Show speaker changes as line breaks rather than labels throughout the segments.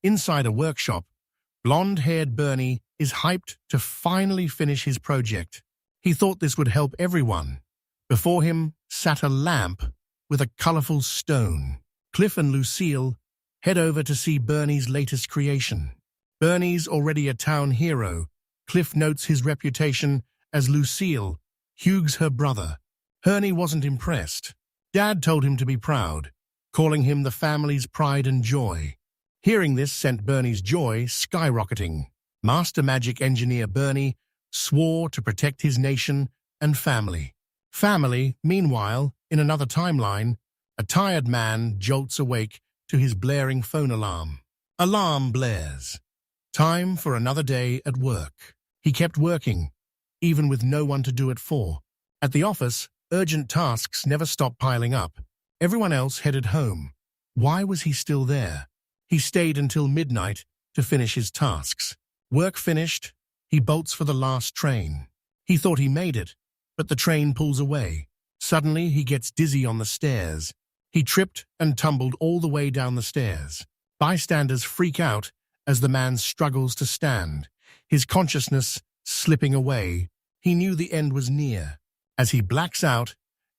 Inside a workshop, blonde-haired Bernie is hyped to finally finish his project. He thought this would help everyone. Before him sat a lamp with a colorful stone. Cliff and Lucille head over to see Bernie's latest creation. Bernie's already a town hero. Cliff notes his reputation as Lucille, Hugh's her brother. Bernie wasn't impressed. Dad told him to be proud, calling him the family's pride and joy. Hearing this sent Bernie's joy skyrocketing. Master magic engineer Bernie swore to protect his nation and family. Meanwhile, in another timeline, a tired man jolts awake to his blaring phone alarm. Alarm blares. Time for another day at work. He kept working, even with no one to do it for. At the office, urgent tasks never stopped piling up. Everyone else headed home. Why was he still there? He stayed until midnight to finish his tasks. Work finished, he bolts for the last train. He thought he made it, but the train pulls away. Suddenly, he gets dizzy on the stairs. He tripped and tumbled all the way down the stairs. Bystanders freak out as the man struggles to stand, his consciousness slipping away. He knew the end was near. As he blacks out,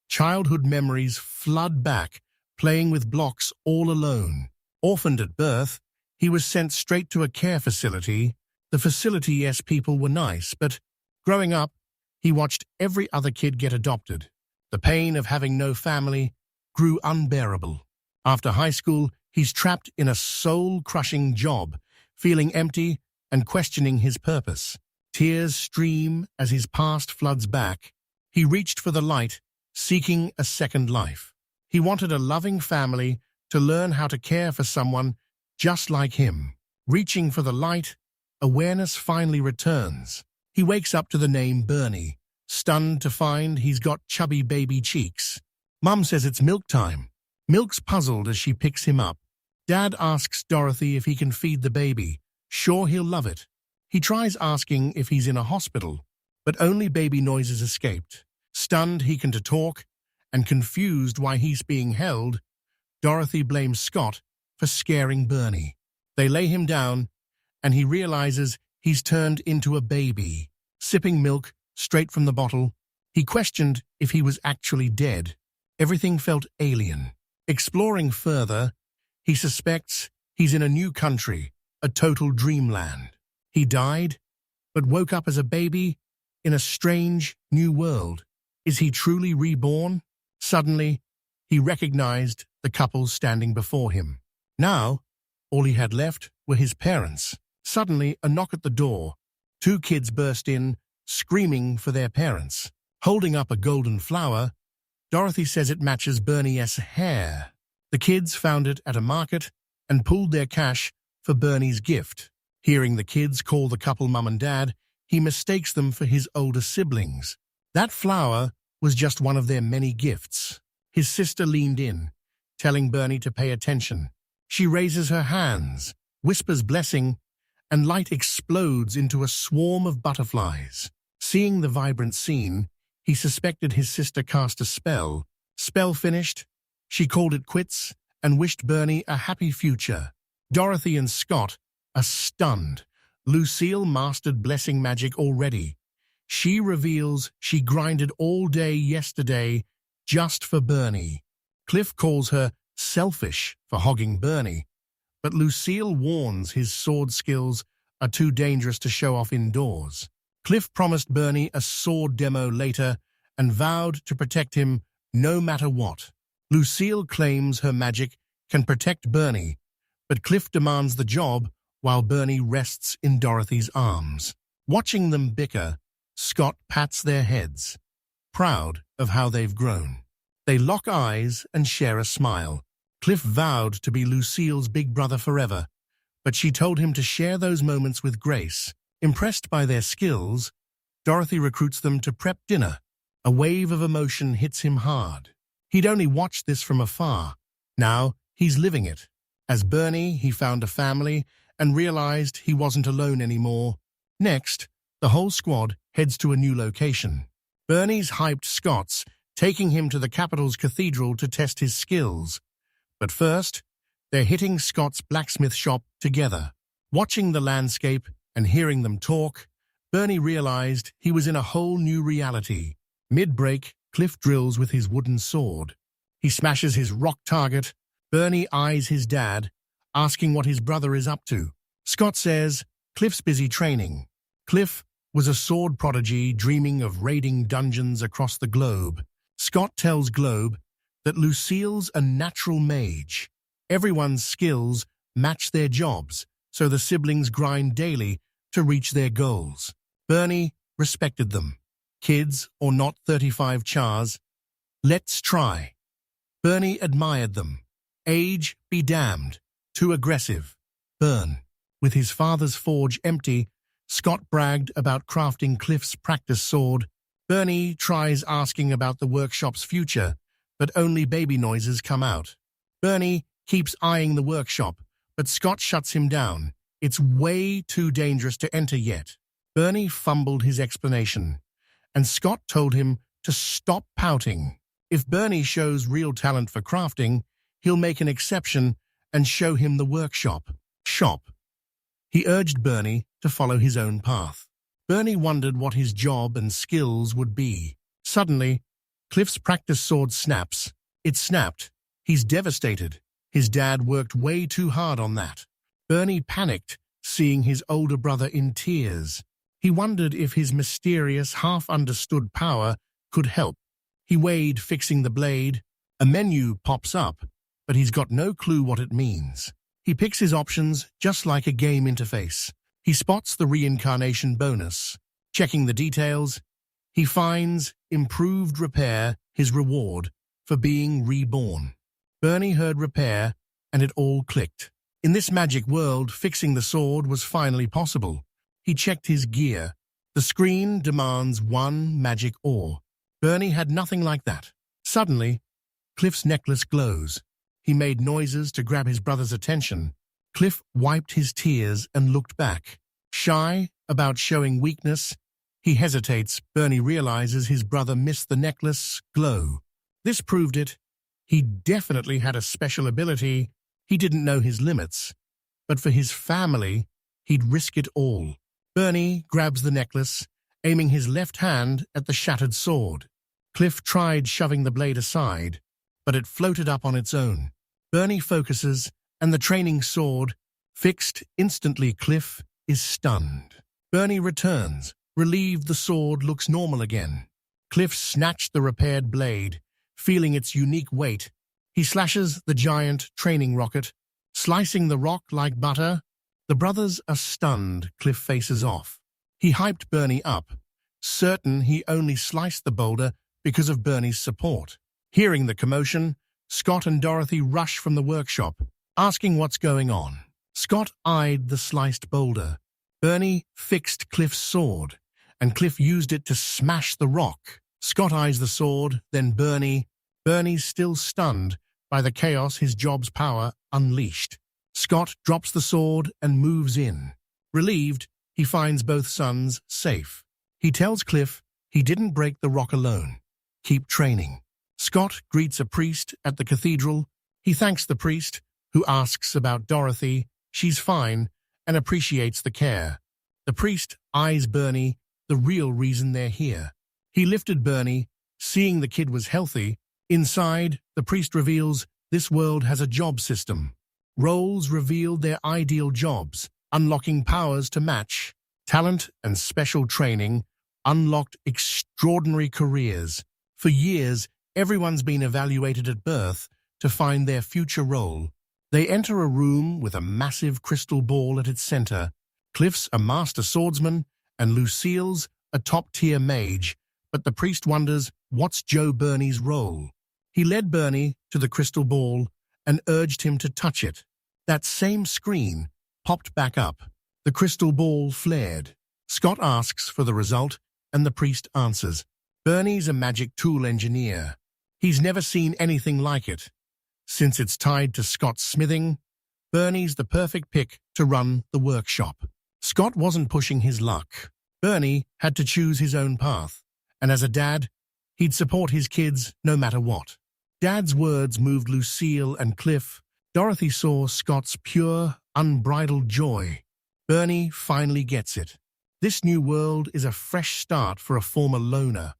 childhood memories flood back, playing with blocks all alone. Orphaned at birth, he was sent straight to a care facility. The facility, yes, people were nice, but growing up, he watched every other kid get adopted. The pain of having no family grew unbearable. After high school, he's trapped in a soul-crushing job, feeling empty and questioning his purpose. Tears stream as his past floods back. He reached for the light, seeking a second life. He wanted a loving family to learn how to care for someone just like him. Reaching for the light, awareness finally returns. He wakes up to the name Bernie, stunned to find he's got chubby baby cheeks. Mum says it's milk time. Milk's puzzled as she picks him up. Dad asks Dorothy if he can feed the baby. Sure, he'll love it. He tries asking if he's in a hospital, but only baby noises escaped. Stunned he can talk, and confused why he's being held, Dorothy blames Scott for scaring Bernie. They lay him down, and he realizes he's turned into a baby. Sipping milk straight from the bottle, he questioned if he was actually dead. Everything felt alien. Exploring further, he suspects he's in a new country, a total dreamland. He died, but woke up as a baby in a strange new world. Is he truly reborn? Suddenly, he recognized the couple standing before him. Now, all he had left were his parents. Suddenly, a knock at the door. Two kids burst in, screaming for their parents. Holding up a golden flower, Dorothy says it matches Bernie's hair. The kids found it at a market and pooled their cash for Bernie's gift. Hearing the kids call the couple mum and dad, he mistakes them for his older siblings. That flower was just one of their many gifts. His sister leaned in, telling Bernie to pay attention. She raises her hands, whispers blessing, and light explodes into a swarm of butterflies. Seeing the vibrant scene, he suspected his sister cast a spell. Spell finished, she called it quits and wished Bernie a happy future. Dorothy and Scott are stunned. Lucille mastered blessing magic already. She reveals she grinded all day yesterday just for Bernie. Cliff calls her selfish for hogging Bernie, but Lucille warns his sword skills are too dangerous to show off indoors. Cliff promised Bernie a sword demo later and vowed to protect him no matter what. Lucille claims her magic can protect Bernie, but Cliff demands the job while Bernie rests in Dorothy's arms. Watching them bicker, Scott pats their heads, proud of how they've grown. They lock eyes and share a smile. Cliff vowed to be Lucille's big brother forever, but she told him to share those moments with grace. Impressed by their skills, Dorothy recruits them to prep dinner. A wave of emotion hits him hard. He'd only watched this from afar. Now, he's living it. As Bernie, he found a family and realized he wasn't alone anymore. Next, the whole squad heads to a new location. Bernie's hyped Scots, taking him to the capital's cathedral to test his skills. But first, They're hitting Scott's blacksmith shop together. Watching the landscape and hearing them talk, Bernie realized he was in a whole new reality. Mid-break, Cliff drills with his wooden sword. He smashes his rock target. Bernie eyes his dad, asking what his brother is up to. Scott says Cliff's busy training. Cliff was a sword prodigy dreaming of raiding dungeons across the globe. Scott tells Globe that Lucille's a natural mage. Everyone's skills match their jobs, so the siblings grind daily to reach their goals. Bernie respected them. Kids or not 35 chars. Let's try. Bernie admired them. Age be damned. Too aggressive. Burn. With his father's forge empty, Scott bragged about crafting Cliff's practice sword. Bernie tries asking about the workshop's future, but only baby noises come out. Bernie keeps eyeing the workshop, but Scott shuts him down. It's way too dangerous to enter yet. Bernie fumbled his explanation, and Scott told him to stop pouting. If Bernie shows real talent for crafting, he'll make an exception and show him the workshop. He urged Bernie to follow his own path. Bernie wondered what his job and skills would be. Suddenly, Cliff's practice sword snaps. It snapped. He's devastated. His dad worked way too hard on that. Bernie panicked, seeing his older brother in tears. He wondered if his mysterious, half-understood power could help. He weighed fixing the blade. A menu pops up, but he's got no clue what it means. He picks his options just like a game interface. He spots the reincarnation bonus. Checking the details, he finds improved repair, his reward for being reborn. Bernie heard repair, and it all clicked. In this magic world, fixing the sword was finally possible. He checked his gear. The screen demands 1 magic ore. Bernie had nothing like that. Suddenly, Cliff's necklace glows. He made noises to grab his brother's attention. Cliff wiped his tears and looked back. Shy about showing weakness, he hesitates. Bernie realizes his brother missed the necklace glow. This proved it. He definitely had a special ability. He didn't know his limits. But for his family, he'd risk it all. Bernie grabs the necklace, aiming his left hand at the shattered sword. Cliff tried shoving the blade aside, but it floated up on its own. Bernie focuses, and the training sword, fixed instantly. Cliff is stunned. Bernie returns. Relieved, the sword looks normal again. Cliff snatched the repaired blade, feeling its unique weight. He slashes the giant training rocket, slicing the rock like butter. The brothers are stunned. Cliff faces off. He hyped Bernie up, certain he only sliced the boulder because of Bernie's support. Hearing the commotion, Scott and Dorothy rush from the workshop, asking what's going on. Scott eyed the sliced boulder. Bernie fixed Cliff's sword, and Cliff used it to smash the rock. Scott eyes the sword, then Bernie. Bernie's still stunned by the chaos his job's power unleashed. Scott drops the sword and moves in. Relieved, he finds both sons safe. He tells Cliff he didn't break the rock alone. Keep training. Scott greets a priest at the cathedral. He thanks the priest, who asks about Dorothy. She's fine and appreciates the care. The priest eyes Bernie, the real reason they're here. He lifted Bernie, seeing the kid was healthy. Inside, the priest reveals this world has a job system. Roles revealed their ideal jobs, unlocking powers to match. Talent and special training unlocked extraordinary careers. For years, everyone's been evaluated at birth to find their future role. They enter a room with a massive crystal ball at its center. Cliff's a master swordsman, and Lucille's a top-tier mage, but the priest wonders what's Joe Bernie's role. He led Bernie to the crystal ball and urged him to touch it. That same screen popped back up. The crystal ball flared. Scott asks for the result, and the priest answers. Bernie's a magic tool engineer. He's never seen anything like it. Since it's tied to Scott's smithing, Bernie's the perfect pick to run the workshop. Scott wasn't pushing his luck. Bernie had to choose his own path, and as a dad, he'd support his kids no matter what. Dad's words moved Lucille and Cliff. Dorothy saw Scott's pure, unbridled joy. Bernie finally gets it. This new world is a fresh start for a former loner.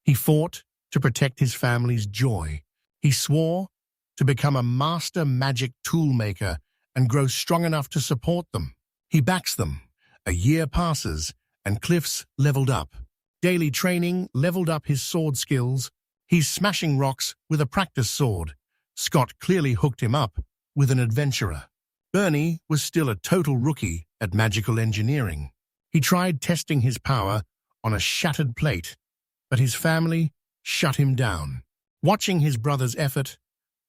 He fought to protect his family's joy. He swore to become a master magic toolmaker and grow strong enough to support them. He backs them. A year passes, and Cliff's leveled up. Daily training leveled up his sword skills. He's smashing rocks with a practice sword. Scott clearly hooked him up with an adventurer. Bernie was still a total rookie at magical engineering. He tried testing his power on a shattered plate, but his family shut him down. Watching his brother's effort,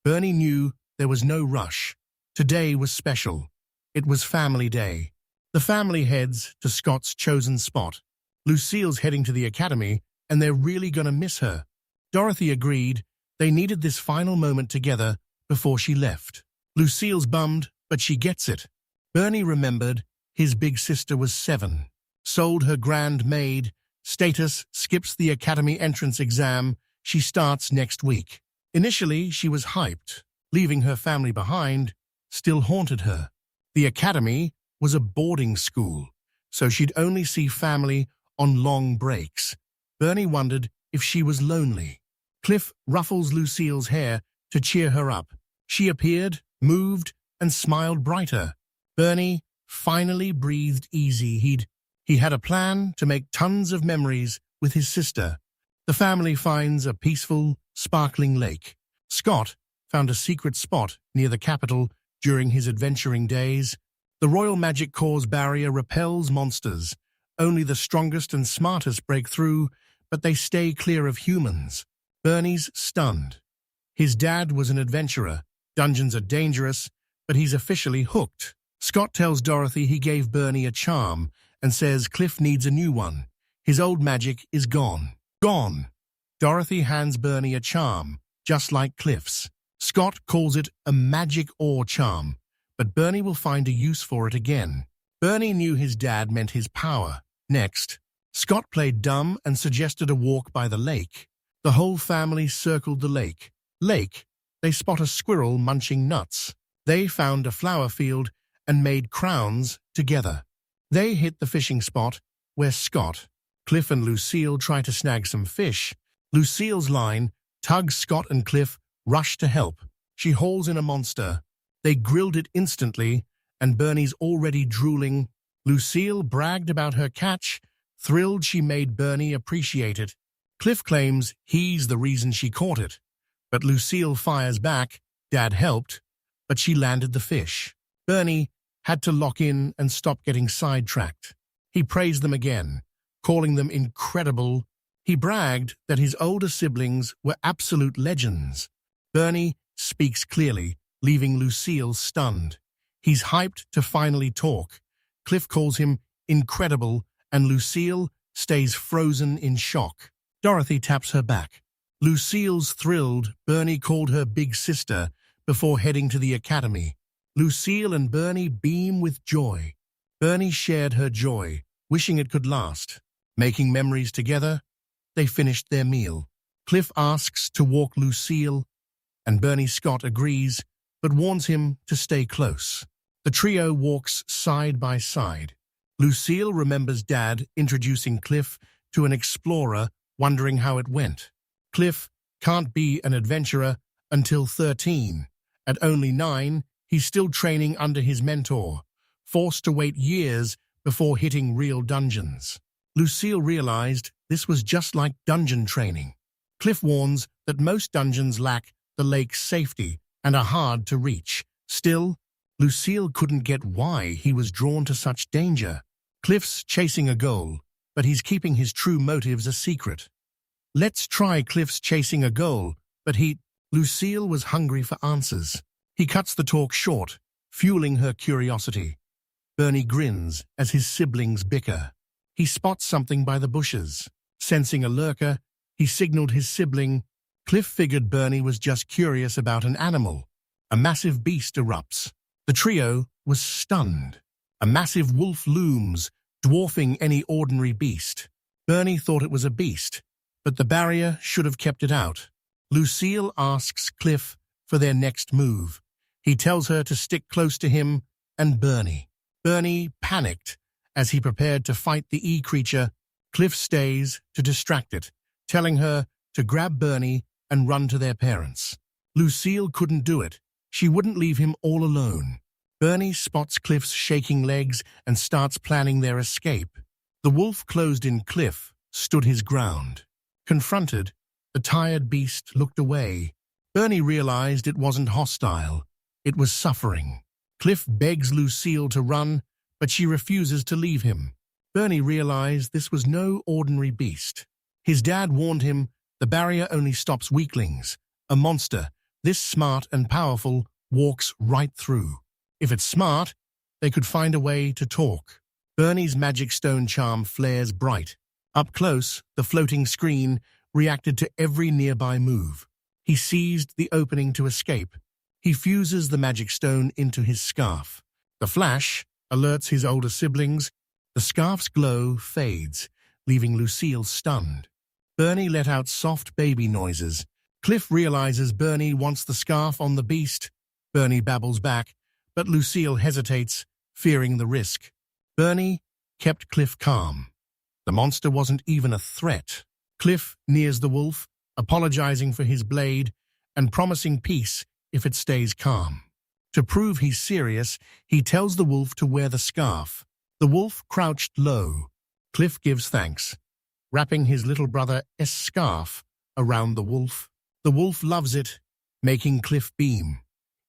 Bernie knew there was no rush. Today was special. It was family day. The family heads to Scott's chosen spot. Lucille's heading to the academy, and they're really gonna miss her. Dorothy agreed they needed this final moment together before she left. Lucille's bummed, but she gets it. Bernie remembered his big sister was 7. Sold her grand maid. Status skips the academy entrance exam. She starts next week. Initially, she was hyped. Leaving her family behind still haunted her. The academy was a boarding school, so she'd only see family on long breaks. Bernie wondered if she was lonely. Cliff ruffles Lucille's hair to cheer her up. She appeared, moved, and smiled brighter. Bernie finally breathed easy. He had a plan to make tons of memories with his sister. The family finds a peaceful, sparkling lake. Scott found a secret spot near the capital during his adventuring days. The Royal Magic Corps barrier repels monsters. Only the strongest and smartest break through, but they stay clear of humans. Bernie's stunned. His dad was an adventurer. Dungeons are dangerous, but he's officially hooked. Scott tells Dorothy he gave Bernie a charm and says Cliff needs a new one. His old magic is gone. Gone! Dorothy hands Bernie a charm, just like Cliff's. Scott calls it a magic ore charm, but Bernie will find a use for it again. Bernie knew his dad meant his power. Next, Scott played dumb and suggested a walk by the lake. The whole family circled the lake. They spot a squirrel munching nuts. They found a flower field and made crowns together. They hit the fishing spot where Scott, Cliff and Lucille try to snag some fish. Lucille's line tugs Scott and Cliff rush to help. She hauls in a monster. They grilled it instantly, and Bernie's already drooling. Lucille bragged about her catch, thrilled she made Bernie appreciate it. Cliff claims he's the reason she caught it. But Lucille fires back, Dad helped, but she landed the fish. Bernie had to lock in and stop getting sidetracked. He praised them again, calling them incredible. He bragged that his older siblings were absolute legends. Bernie speaks clearly, leaving Lucille stunned. He's hyped to finally talk. Cliff calls him incredible, and Lucille stays frozen in shock. Dorothy taps her back. Lucille's thrilled. Bernie called her big sister before heading to the academy. Lucille and Bernie beam with joy. Bernie shared her joy, wishing it could last. Making memories together, they finished their meal. Cliff asks to walk Lucille, and Bernie Scott agrees, but warns him to stay close. The trio walks side by side. Lucille remembers Dad introducing Cliff to an explorer, wondering how it went. Cliff can't be an adventurer until 13. At only 9, he's still training under his mentor, forced to wait years before hitting real dungeons. Lucille realized this was just like dungeon training. Cliff warns that most dungeons lack the lake's safety and are hard to reach. Still, Lucille couldn't get why he was drawn to such danger. Cliff's chasing a goal, but he's keeping his true motives a secret. Let's try Cliff's chasing a goal, but Lucille was hungry for answers. He cuts the talk short, fueling her curiosity. Bernie grins as his siblings bicker. He spots something by the bushes. Sensing a lurker, he signaled his sibling. Cliff figured Bernie was just curious about an animal. A massive beast erupts. The trio was stunned. A massive wolf looms, dwarfing any ordinary beast. Bernie thought it was a beast, but the barrier should have kept it out. Lucille asks Cliff for their next move. He tells her to stick close to him and Bernie. Bernie panicked as he prepared to fight the E-creature. Cliff stays to distract it, telling her to grab Bernie and run to their parents. Lucille couldn't do it. She wouldn't leave him all alone. Bernie spots Cliff's shaking legs and starts planning their escape. The wolf closed in Cliff stood his ground. Confronted, the tired beast looked away. Bernie realized it wasn't hostile. It was suffering. Cliff begs Lucille to run, but she refuses to leave him. Bernie realized this was no ordinary beast. His dad warned him, the barrier only stops weaklings. A monster, this smart and powerful, walks right through. If it's smart, they could find a way to talk. Bernie's magic stone charm flares bright. Up close, the floating screen reacted to every nearby move. He seized the opening to escape. He fuses the magic stone into his scarf. The flash alerts his older siblings. The scarf's glow fades, leaving Lucille stunned. Bernie let out soft baby noises. Cliff realizes Bernie wants the scarf on the beast. Bernie babbles back, but Lucille hesitates, fearing the risk. Bernie kept Cliff calm. The monster wasn't even a threat. Cliff nears the wolf, apologizing for his blade and promising peace if it stays calm. To prove he's serious, he tells the wolf to wear the scarf. The wolf crouched low. Cliff gives thanks, wrapping his little brother's scarf around the wolf. The wolf loves it, making Cliff beam.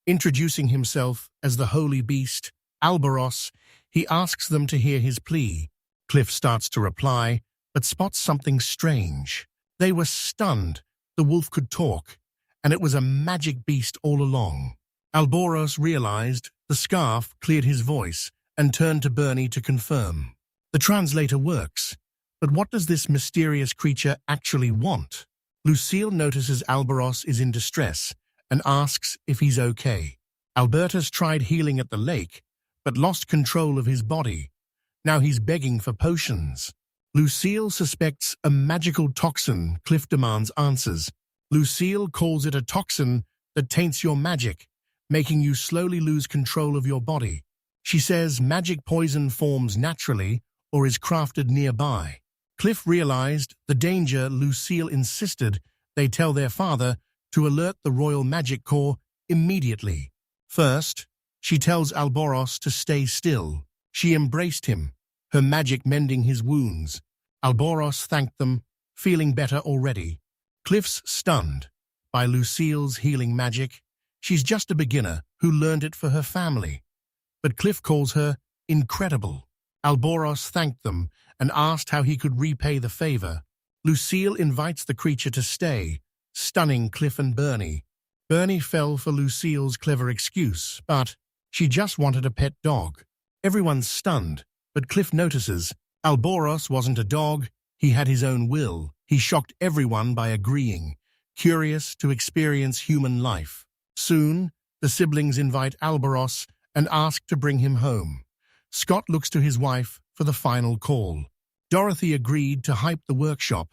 Introducing himself as the holy beast, Alboros, he asks them to hear his plea. Cliff starts to reply, but spots something strange. They were stunned. The wolf could talk, and it was a magic beast all along. Alboros realized the scarf cleared his voice and turned to Bernie to confirm. The translator works, but what does this mysterious creature actually want? Lucille notices Alboros is in distress and asks if he's okay. Albertus tried healing at the lake, but lost control of his body. Now he's begging for potions. Lucille suspects a magical toxin. Cliff demands answers. Lucille calls it a toxin that taints your magic, making you slowly lose control of your body. She says magic poison forms naturally or is crafted nearby. Cliff realized the danger. Lucille insisted they tell their father to alert the Royal Magic Corps immediately. First, she tells Alboros to stay still. She embraced him, her magic mending his wounds. Alboros thanked them, feeling better already. Cliff's stunned by Lucille's healing magic. She's just a beginner who learned it for her family. But Cliff calls her incredible. Alboros thanked them and asked how he could repay the favor. Lucille invites the creature to stay, stunning Cliff and Bernie. Bernie fell for Lucille's clever excuse, but she just wanted a pet dog. Everyone's stunned, but Cliff notices Alboros wasn't a dog. He had his own will. He shocked everyone by agreeing, curious to experience human life. Soon, the siblings invite Alboros and ask to bring him home. Scott looks to his wife for the final call. Dorothy agreed to hype the workshop,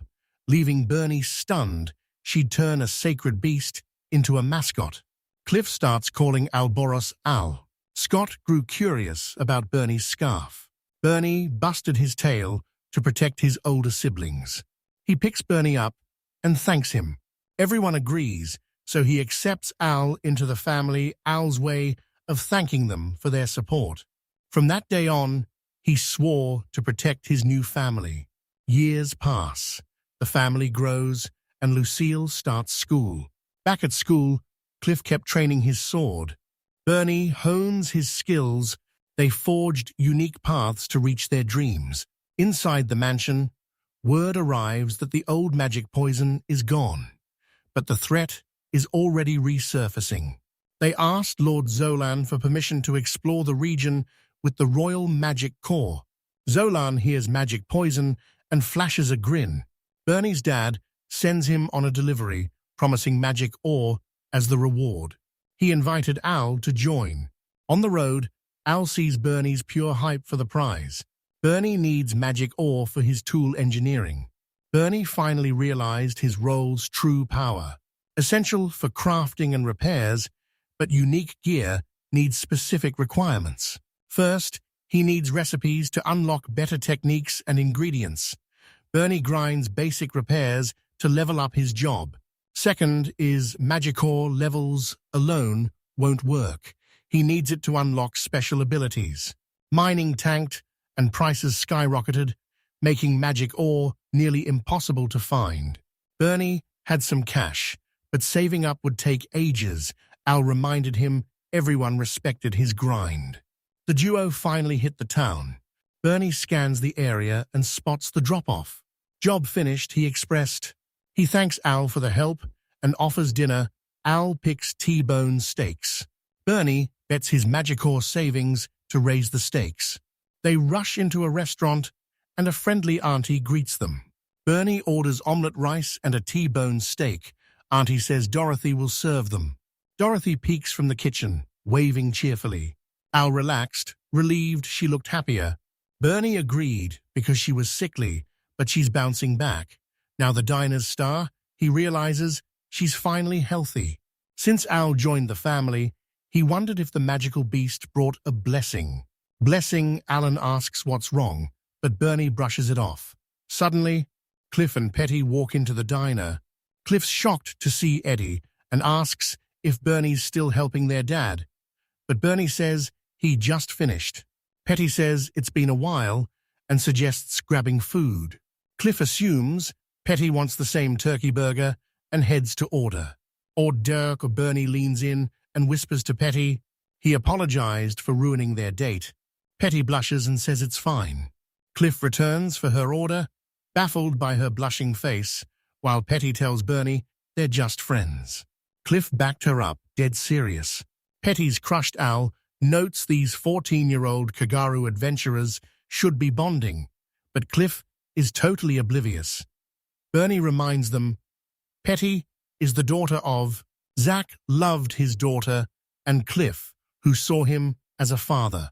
leaving Bernie stunned she'd turn a sacred beast into a mascot. Cliff starts calling Alboros Al. Scott grew curious about Bernie's scarf. Bernie busted his tail to protect his older siblings. He picks Bernie up and thanks him. Everyone agrees, so he accepts Al into the family. Al's way of thanking them for their support. From that day on, he swore to protect his new family. Years pass. The family grows, and Lucille starts school. Back at school, Cliff kept training his sword. Bernie hones his skills. They forged unique paths to reach their dreams. Inside the mansion, word arrives that the old magic poison is gone, but the threat is already resurfacing. They asked Lord Zolan for permission to explore the region with the Royal Magic Corps. Zolan hears magic poison and flashes a grin. Bernie's dad sends him on a delivery, promising magic ore as the reward. He invited Al to join. On the road, Al sees Bernie's pure hype for the prize. Bernie needs magic ore for his tool engineering. Bernie finally realized his role's true power. Essential for crafting and repairs, but unique gear needs specific requirements. First, he needs recipes to unlock better techniques and ingredients. Bernie grinds basic repairs to level up his job. Second is Magicore levels alone won't work. He needs it to unlock special abilities. Mining tanked and prices skyrocketed, making magic ore nearly impossible to find. Bernie had some cash, but saving up would take ages. Al reminded him everyone respected his grind. The duo finally hit the town. Bernie scans the area and spots the drop-off. Job finished, he expressed. He thanks Al for the help and offers dinner. Al picks T-bone steaks. Bernie bets his Magicore savings to raise the stakes. They rush into a restaurant and a friendly auntie greets them. Bernie orders omelette rice and a T-bone steak. Auntie says Dorothy will serve them. Dorothy peeks from the kitchen, waving cheerfully. Al relaxed, relieved she looked happier. Bernie agreed because she was sickly, but she's bouncing back. Now the diner's star, he realizes she's finally healthy. Since Al joined the family, he wondered if the magical beast brought a blessing. Blessing, Alan asks what's wrong, but Bernie brushes it off. Suddenly, Cliff and Petty walk into the diner. Cliff's shocked to see Eddie and asks if Bernie's still helping their dad. But Bernie says he just finished. Petty says it's been a while and suggests grabbing food. Cliff assumes Petty wants the same turkey burger and heads to order. Dirk or Bernie leans in and whispers to Petty he apologized for ruining their date. Petty blushes and says it's fine. Cliff returns for her order, baffled by her blushing face, while Petty tells Bernie they're just friends. Cliff backed her up, dead serious. Petty's crushed Al notes these 14-year-old Kagaru adventurers should be bonding, but Cliff is totally oblivious. Bernie reminds them Petty is the daughter of Zach loved his daughter and Cliff, who saw him as a father.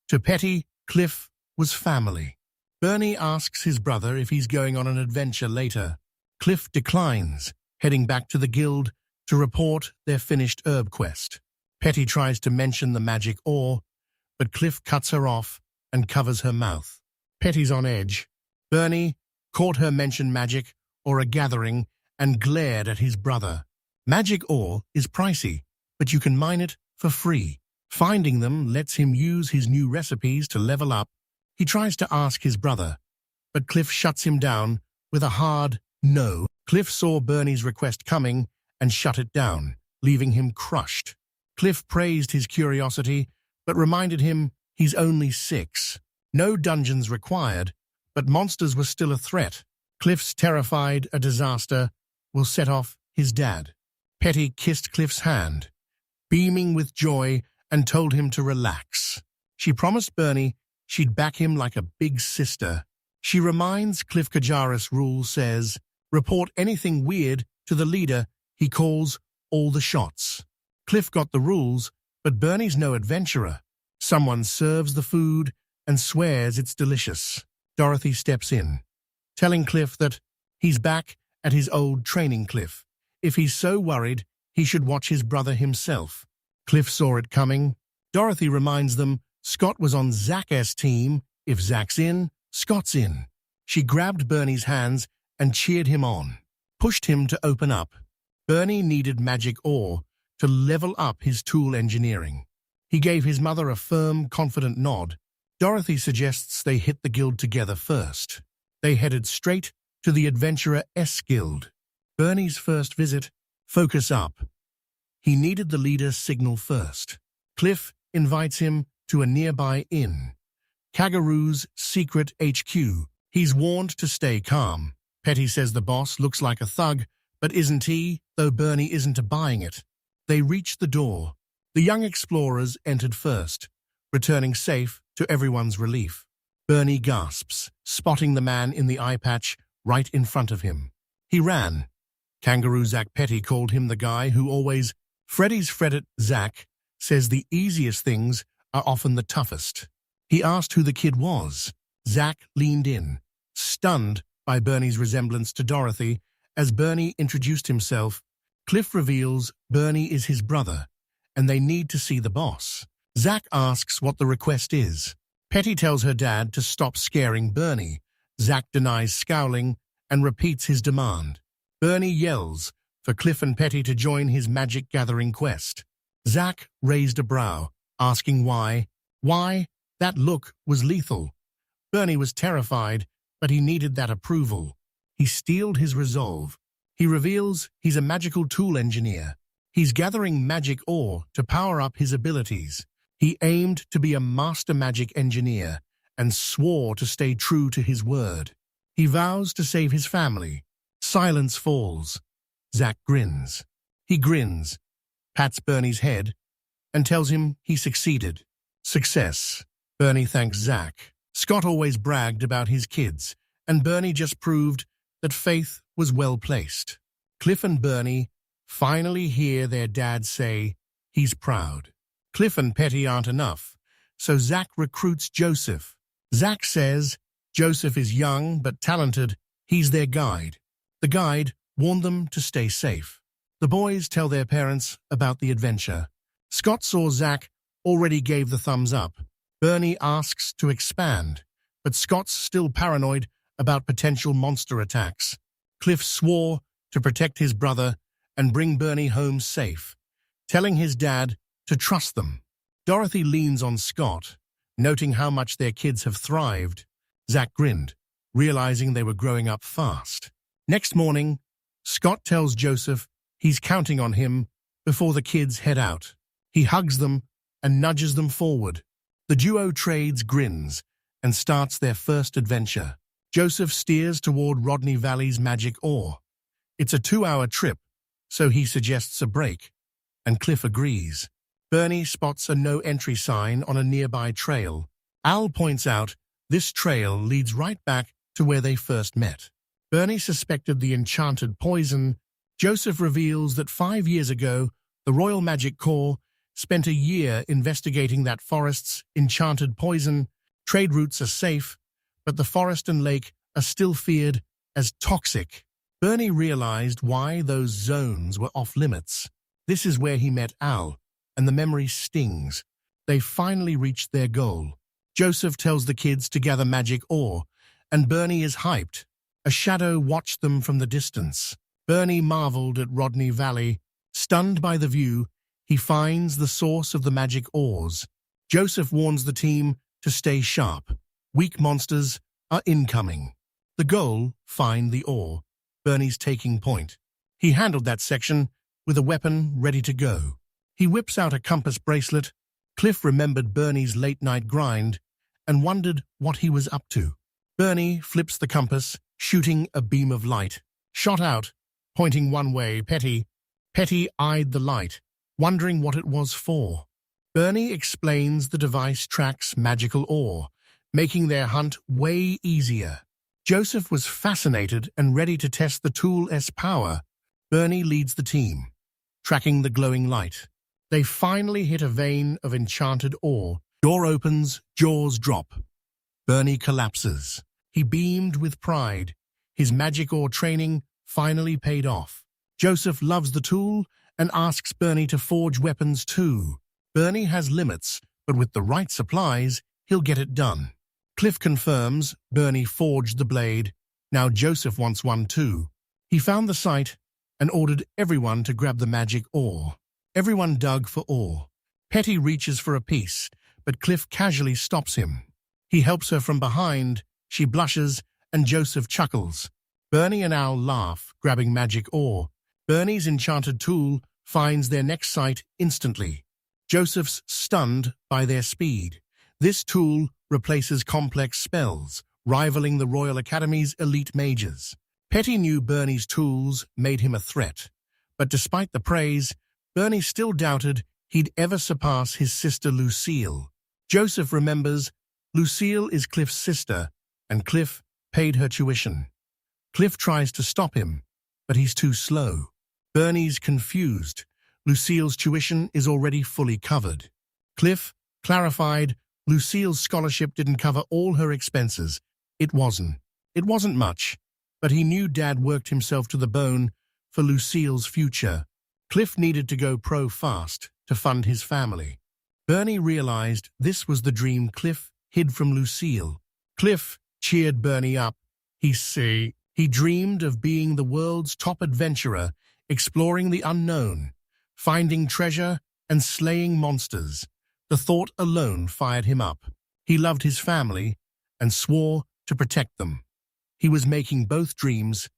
To Petty, Cliff was family. Bernie asks his brother if he's going on an adventure later. Cliff declines, heading back to the guild to report their finished herb quest. Petty tries to mention the magic ore, but Cliff cuts her off and covers her mouth. Petty's on edge. Bernie caught her mention magic or a gathering and glared at his brother. Magic ore is pricey, but you can mine it for free. Finding them lets him use his new recipes to level up. He tries to ask his brother, but Cliff shuts him down with a hard no. Cliff saw Bernie's request coming and shut it down, leaving him crushed. Cliff praised his curiosity, but reminded him he's only 6. No dungeons required, but monsters were still a threat. Cliff's terrified a disaster will set off his dad. Petty kissed Cliff's hand, beaming with joy, and told him to relax. She promised Bernie she'd back him like a big sister. She reminds Cliff Kajaris' rule says, report anything weird to the leader he calls all the shots. Cliff got the rules, but Bernie's no adventurer. Someone serves the food and swears it's delicious. Dorothy steps in, telling Cliff that he's back at his old training cliff. If he's so worried, he should watch his brother himself. Cliff saw it coming. Dorothy reminds them Scott was on Zach's team. If Zach's in, Scott's in. She grabbed Bernie's hands and cheered him on, pushed him to open up. Bernie needed magic ore to level up his tool engineering. He gave his mother a firm, confident nod. Dorothy suggests they hit the guild together first. They headed straight to the Adventurer S Guild. Bernie's first visit, focus up. He needed the leader's signal first. Cliff invites him to a nearby inn, Kagaru's secret HQ. He's warned to stay calm. Petty says the boss looks like a thug, but isn't he, though Bernie isn't buying it. They reached the door. The young explorers entered first, returning safe to everyone's relief. Bernie gasps, spotting the man in the eye patch right in front of him. He ran. Kangaroo Zach Petty called him the guy who always Freddy's Fredit. Zach says the easiest things are often the toughest. He asked who the kid was. Zach leaned in, stunned by Bernie's resemblance to Dorothy. As Bernie introduced himself, Cliff reveals Bernie is his brother, and they need to see the boss. Zach asks what the request is. Petty tells her dad to stop scaring Bernie. Zach denies, scowling, and repeats his demand. Bernie yells for Cliff and Petty to join his magic-gathering quest. Zach raised a brow, asking why. Why? That look was lethal. Bernie was terrified, but he needed that approval. He steeled his resolve. He reveals he's a magical tool engineer. He's gathering magic ore to power up his abilities. He aimed to be a master magic engineer and swore to stay true to his word. He vows to save his family. Silence falls. Zach grins. He grins, pats Bernie's head, and tells him he succeeded. Success. Bernie thanks Zach. Scott always bragged about his kids, and Bernie just proved that faith was well placed. Cliff and Bernie finally hear their dad say he's proud. Cliff and Petty aren't enough, so Zach recruits Joseph. Zach says Joseph is young but talented. He's their guide. The guide warned them to stay safe. The boys tell their parents about the adventure. Scott saw Zach already gave the thumbs up. Bernie asks to expand, but Scott's still paranoid about potential monster attacks. Cliff swore to protect his brother and bring Bernie home safe, telling his dad to trust them. Dorothy leans on Scott, noting how much their kids have thrived. Zach grinned, realizing they were growing up fast. Next morning, Scott tells Joseph he's counting on him before the kids head out. He hugs them and nudges them forward. The duo trades grins and starts their first adventure. Joseph steers toward Rodney Valley's magic ore. It's a 2-hour trip, so he suggests a break, and Cliff agrees. Bernie spots a no-entry sign on a nearby trail. Al points out this trail leads right back to where they first met. Bernie suspected the enchanted poison. Joseph reveals that 5 years ago, the Royal Magic Corps spent a year investigating that forest's enchanted poison. Trade routes are safe, but the forest and lake are still feared as toxic. Bernie realized why those zones were off-limits. This is where he met Al, and the memory stings. They finally reached their goal. Joseph tells the kids to gather magic ore, and Bernie is hyped. A shadow watched them from the distance. Bernie marveled at Rodney Valley. Stunned by the view, he finds the source of the magic ores. Joseph warns the team to stay sharp. Weak monsters are incoming. The goal, find the ore. Bernie's taking point. He handled that section with a weapon ready to go. He whips out a compass bracelet. Cliff remembered Bernie's late-night grind and wondered what he was up to. Bernie flips the compass, shooting a beam of light. Shot out, pointing one way. Petty eyed the light, wondering what it was for. Bernie explains the device tracks magical ore, making their hunt way easier. Joseph was fascinated and ready to test the tool's power. Bernie leads the team, tracking the glowing light. They finally hit a vein of enchanted ore. Door opens, jaws drop. Bernie collapses. He beamed with pride. His magic ore training finally paid off. Joseph loves the tool and asks Bernie to forge weapons too. Bernie has limits, but with the right supplies, he'll get it done. Cliff confirms Bernie forged the blade. Now Joseph wants one too. He found the site and ordered everyone to grab the magic ore. Everyone dug for ore. Petty reaches for a piece, but Cliff casually stops him. He helps her from behind. She blushes, and Joseph chuckles. Bernie and Al laugh, grabbing magic ore. Bernie's enchanted tool finds their next site instantly. Joseph's stunned by their speed. This tool replaces complex spells, rivaling the Royal Academy's elite mages. Petty knew Bernie's tools made him a threat, but despite the praise, Bernie still doubted he'd ever surpass his sister Lucille. Joseph remembers Lucille is Cliff's sister, and Cliff paid her tuition. Cliff tries to stop him, but he's too slow. Bernie's confused. Lucille's tuition is already fully covered. Cliff clarified Lucille's scholarship didn't cover all her expenses. It wasn't much, but he knew Dad worked himself to the bone for Lucille's future. Cliff needed to go pro fast. to fund his family. Bernie realized this was the dream Cliff hid from Lucille. Cliff cheered Bernie up. He dreamed of being the world's top adventurer, exploring the unknown, finding treasure and slaying monsters. The thought alone fired him up. He loved his family and swore to protect them. He was making both dreams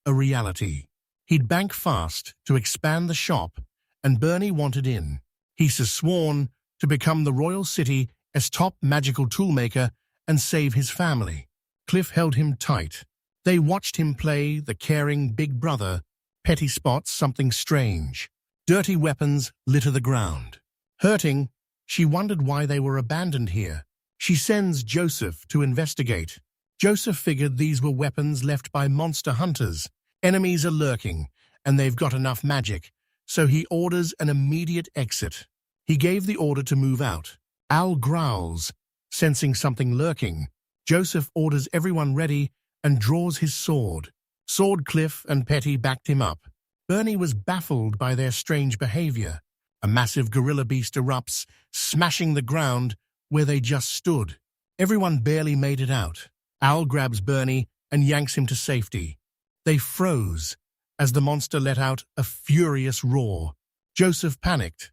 a reality. He'd bank fast to expand the shop, and Bernie wanted in. He sworn to become the royal city as top magical toolmaker and save his family. Cliff held him tight. They watched him play the caring big brother. Petty spots something strange. Dirty weapons litter the ground. Hurting, she wondered why they were abandoned here. She sends Joseph to investigate. Joseph figured these were weapons left by monster hunters. Enemies are lurking, and they've got enough magic, so he orders an immediate exit. He gave the order to move out. Al growls, sensing something lurking. Joseph orders everyone ready and draws his sword. Sword Cliff and Petty backed him up. Bernie was baffled by their strange behavior. A massive gorilla beast erupts, smashing the ground where they just stood. Everyone barely made it out. Al grabs Bernie and yanks him to safety. They froze as the monster let out a furious roar. Joseph panicked.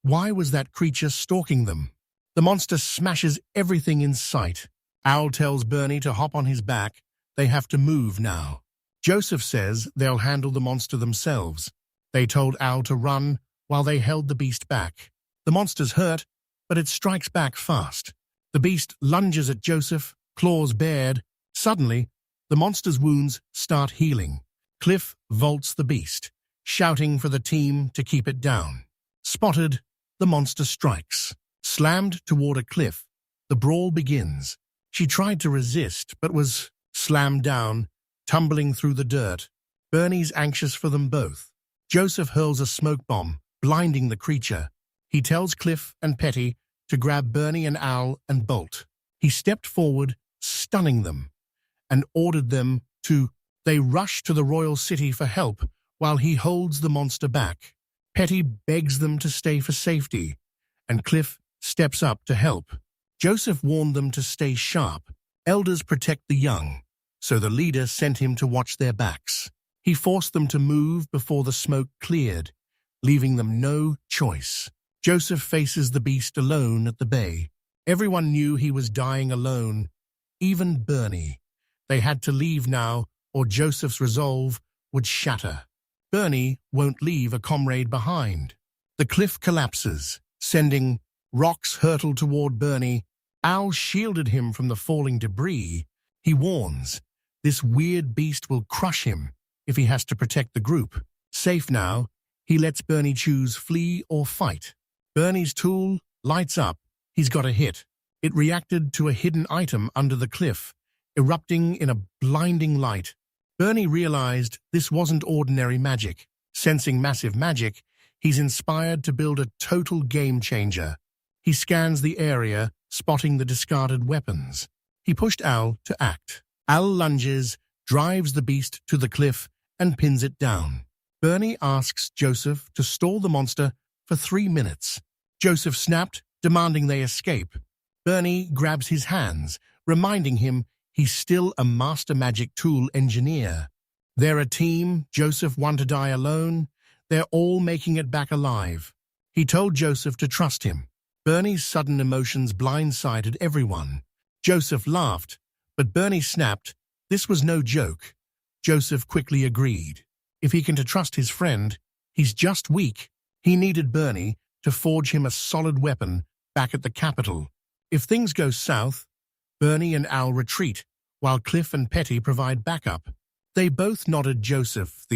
Why was that creature stalking them? The monster smashes everything in sight. Al tells Bernie to hop on his back. They have to move now. Joseph says they'll handle the monster themselves. They told Al to run while they held the beast back. The monster's hurt, but it strikes back fast. The beast lunges at Joseph, claws bared. Suddenly, the monster's wounds start healing. Cliff vaults the beast, shouting for the team to keep it down. Spotted, the monster strikes. Slammed toward a cliff, the brawl begins. She tried to resist, but was slammed down, tumbling through the dirt. Bernie's anxious for them both. Joseph hurls a smoke bomb, blinding the creature. He tells Cliff and Petty to grab Bernie and Al and bolt. He stepped forward, stunning them, and ordered them to. They rush to the royal city for help while he holds the monster back. Petty begs them to stay for safety, and Cliff steps up to help. Joseph warned them to stay sharp. Elders protect the young, so the leader sent him to watch their backs. He forced them to move before the smoke cleared, leaving them no choice. Joseph faces the beast alone at the bay. Everyone knew he was dying alone, even Bernie. They had to leave now, or Joseph's resolve would shatter. Bernie won't leave a comrade behind. The cliff collapses, sending rocks hurtle toward Bernie. Al shielded him from the falling debris. He warns, this weird beast will crush him if he has to protect the group. Safe now, he lets Bernie choose flee or fight. Bernie's tool lights up. He's got a hit. It reacted to a hidden item under the cliff, erupting in a blinding light. Bernie realized this wasn't ordinary magic. Sensing massive magic, he's inspired to build a total game-changer. He scans the area, spotting the discarded weapons. He pushed Al to act. Al lunges, drives the beast to the cliff, and pins it down. Bernie asks Joseph to stall the monster for 3 minutes. Joseph snapped, demanding they escape. Bernie grabs his hands, reminding him he's still a master magic tool engineer. They're a team. Joseph wanted to die alone. They're all making it back alive. He told Joseph to trust him. Bernie's sudden emotions blindsided everyone. Joseph laughed, but Bernie snapped. This was no joke. Joseph quickly agreed. If he can trust his friend, he's just weak. He needed Bernie to forge him a solid weapon back at the capital. If things go south, Bernie and Al retreat, while Cliff and Petty provide backup. They both nodded Joseph.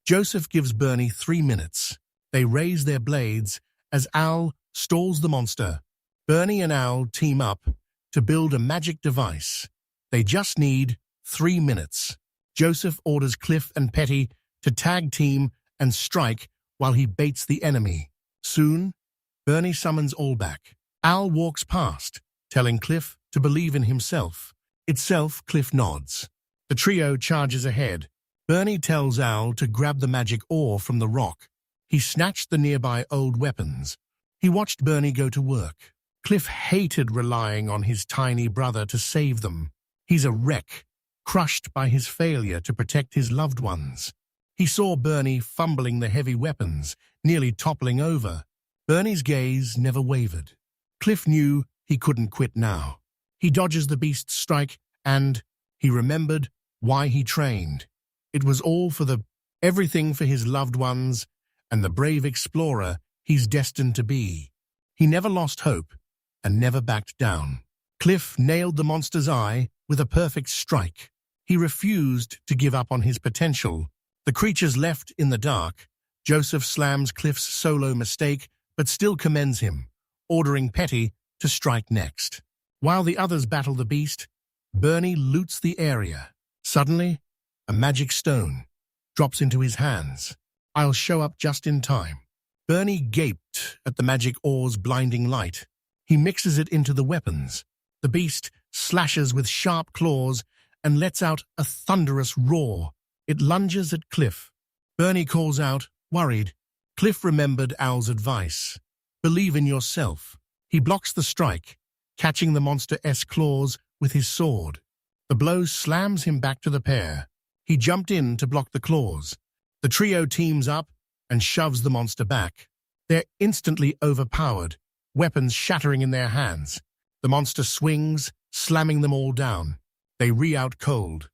Joseph gives Bernie 3 minutes. They raise their blades as Al stalls the monster. Bernie and Al team up to build a magic device. They just need 3 minutes. Joseph orders Cliff and Petty to tag team and strike while he baits the enemy. Soon, Bernie summons all back. Al walks past, telling Cliff to believe in himself. Cliff nods. The trio charges ahead. Bernie tells Al to grab the magic ore from the rock. He snatched the nearby old weapons. He watched Bernie go to work. Cliff hated relying on his tiny brother to save them. He's a wreck, crushed by his failure to protect his loved ones. He saw Bernie fumbling the heavy weapons, nearly toppling over. Bernie's gaze never wavered. Cliff knew he couldn't quit now. He dodges the beast's strike, and he remembered why he trained. It was all for everything for his loved ones and the brave explorer he's destined to be. He never lost hope and never backed down. Cliff nailed the monster's eye with a perfect strike. He refused to give up on his potential. The creature's left in the dark. Joseph slams Cliff's solo mistake, but still commends him, ordering Petty to strike next. While the others battle the beast, Bernie loots the area. Suddenly, a magic stone drops into his hands. I'll show up just in time. Bernie gaped at the magic ore's blinding light. He mixes it into the weapons. The beast slashes with sharp claws and lets out a thunderous roar. It lunges at Cliff. Bernie calls out, worried. Cliff remembered Al's advice. Believe in yourself. He blocks the strike, catching the monster's claws with his sword. The blow slams him back to the pair. He jumped in to block the claws. The trio teams up and shoves the monster back. They're instantly overpowered, weapons shattering in their hands. The monster swings, slamming them all down. They re-out cold,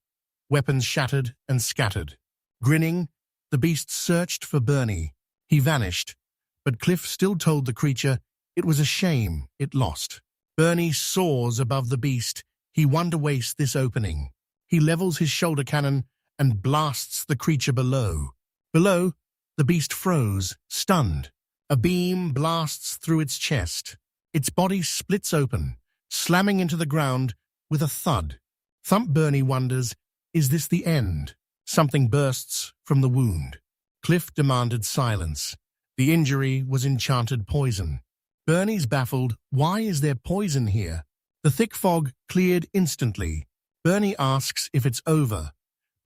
weapons shattered and scattered. Grinning, the beast searched for Bernie. He vanished, but Cliff still told the creature it was a shame it lost. Bernie soars above the beast. He won't waste this opening. He levels his shoulder cannon and blasts the creature below. Below, the beast froze, stunned. A beam blasts through its chest. Its body splits open, slamming into the ground with a thud. Thump Bernie wonders, is this the end? Something bursts from the wound. Cliff demanded silence. The injury was enchanted poison. Bernie's baffled, why is there poison here? The thick fog cleared instantly. Bernie asks if it's over,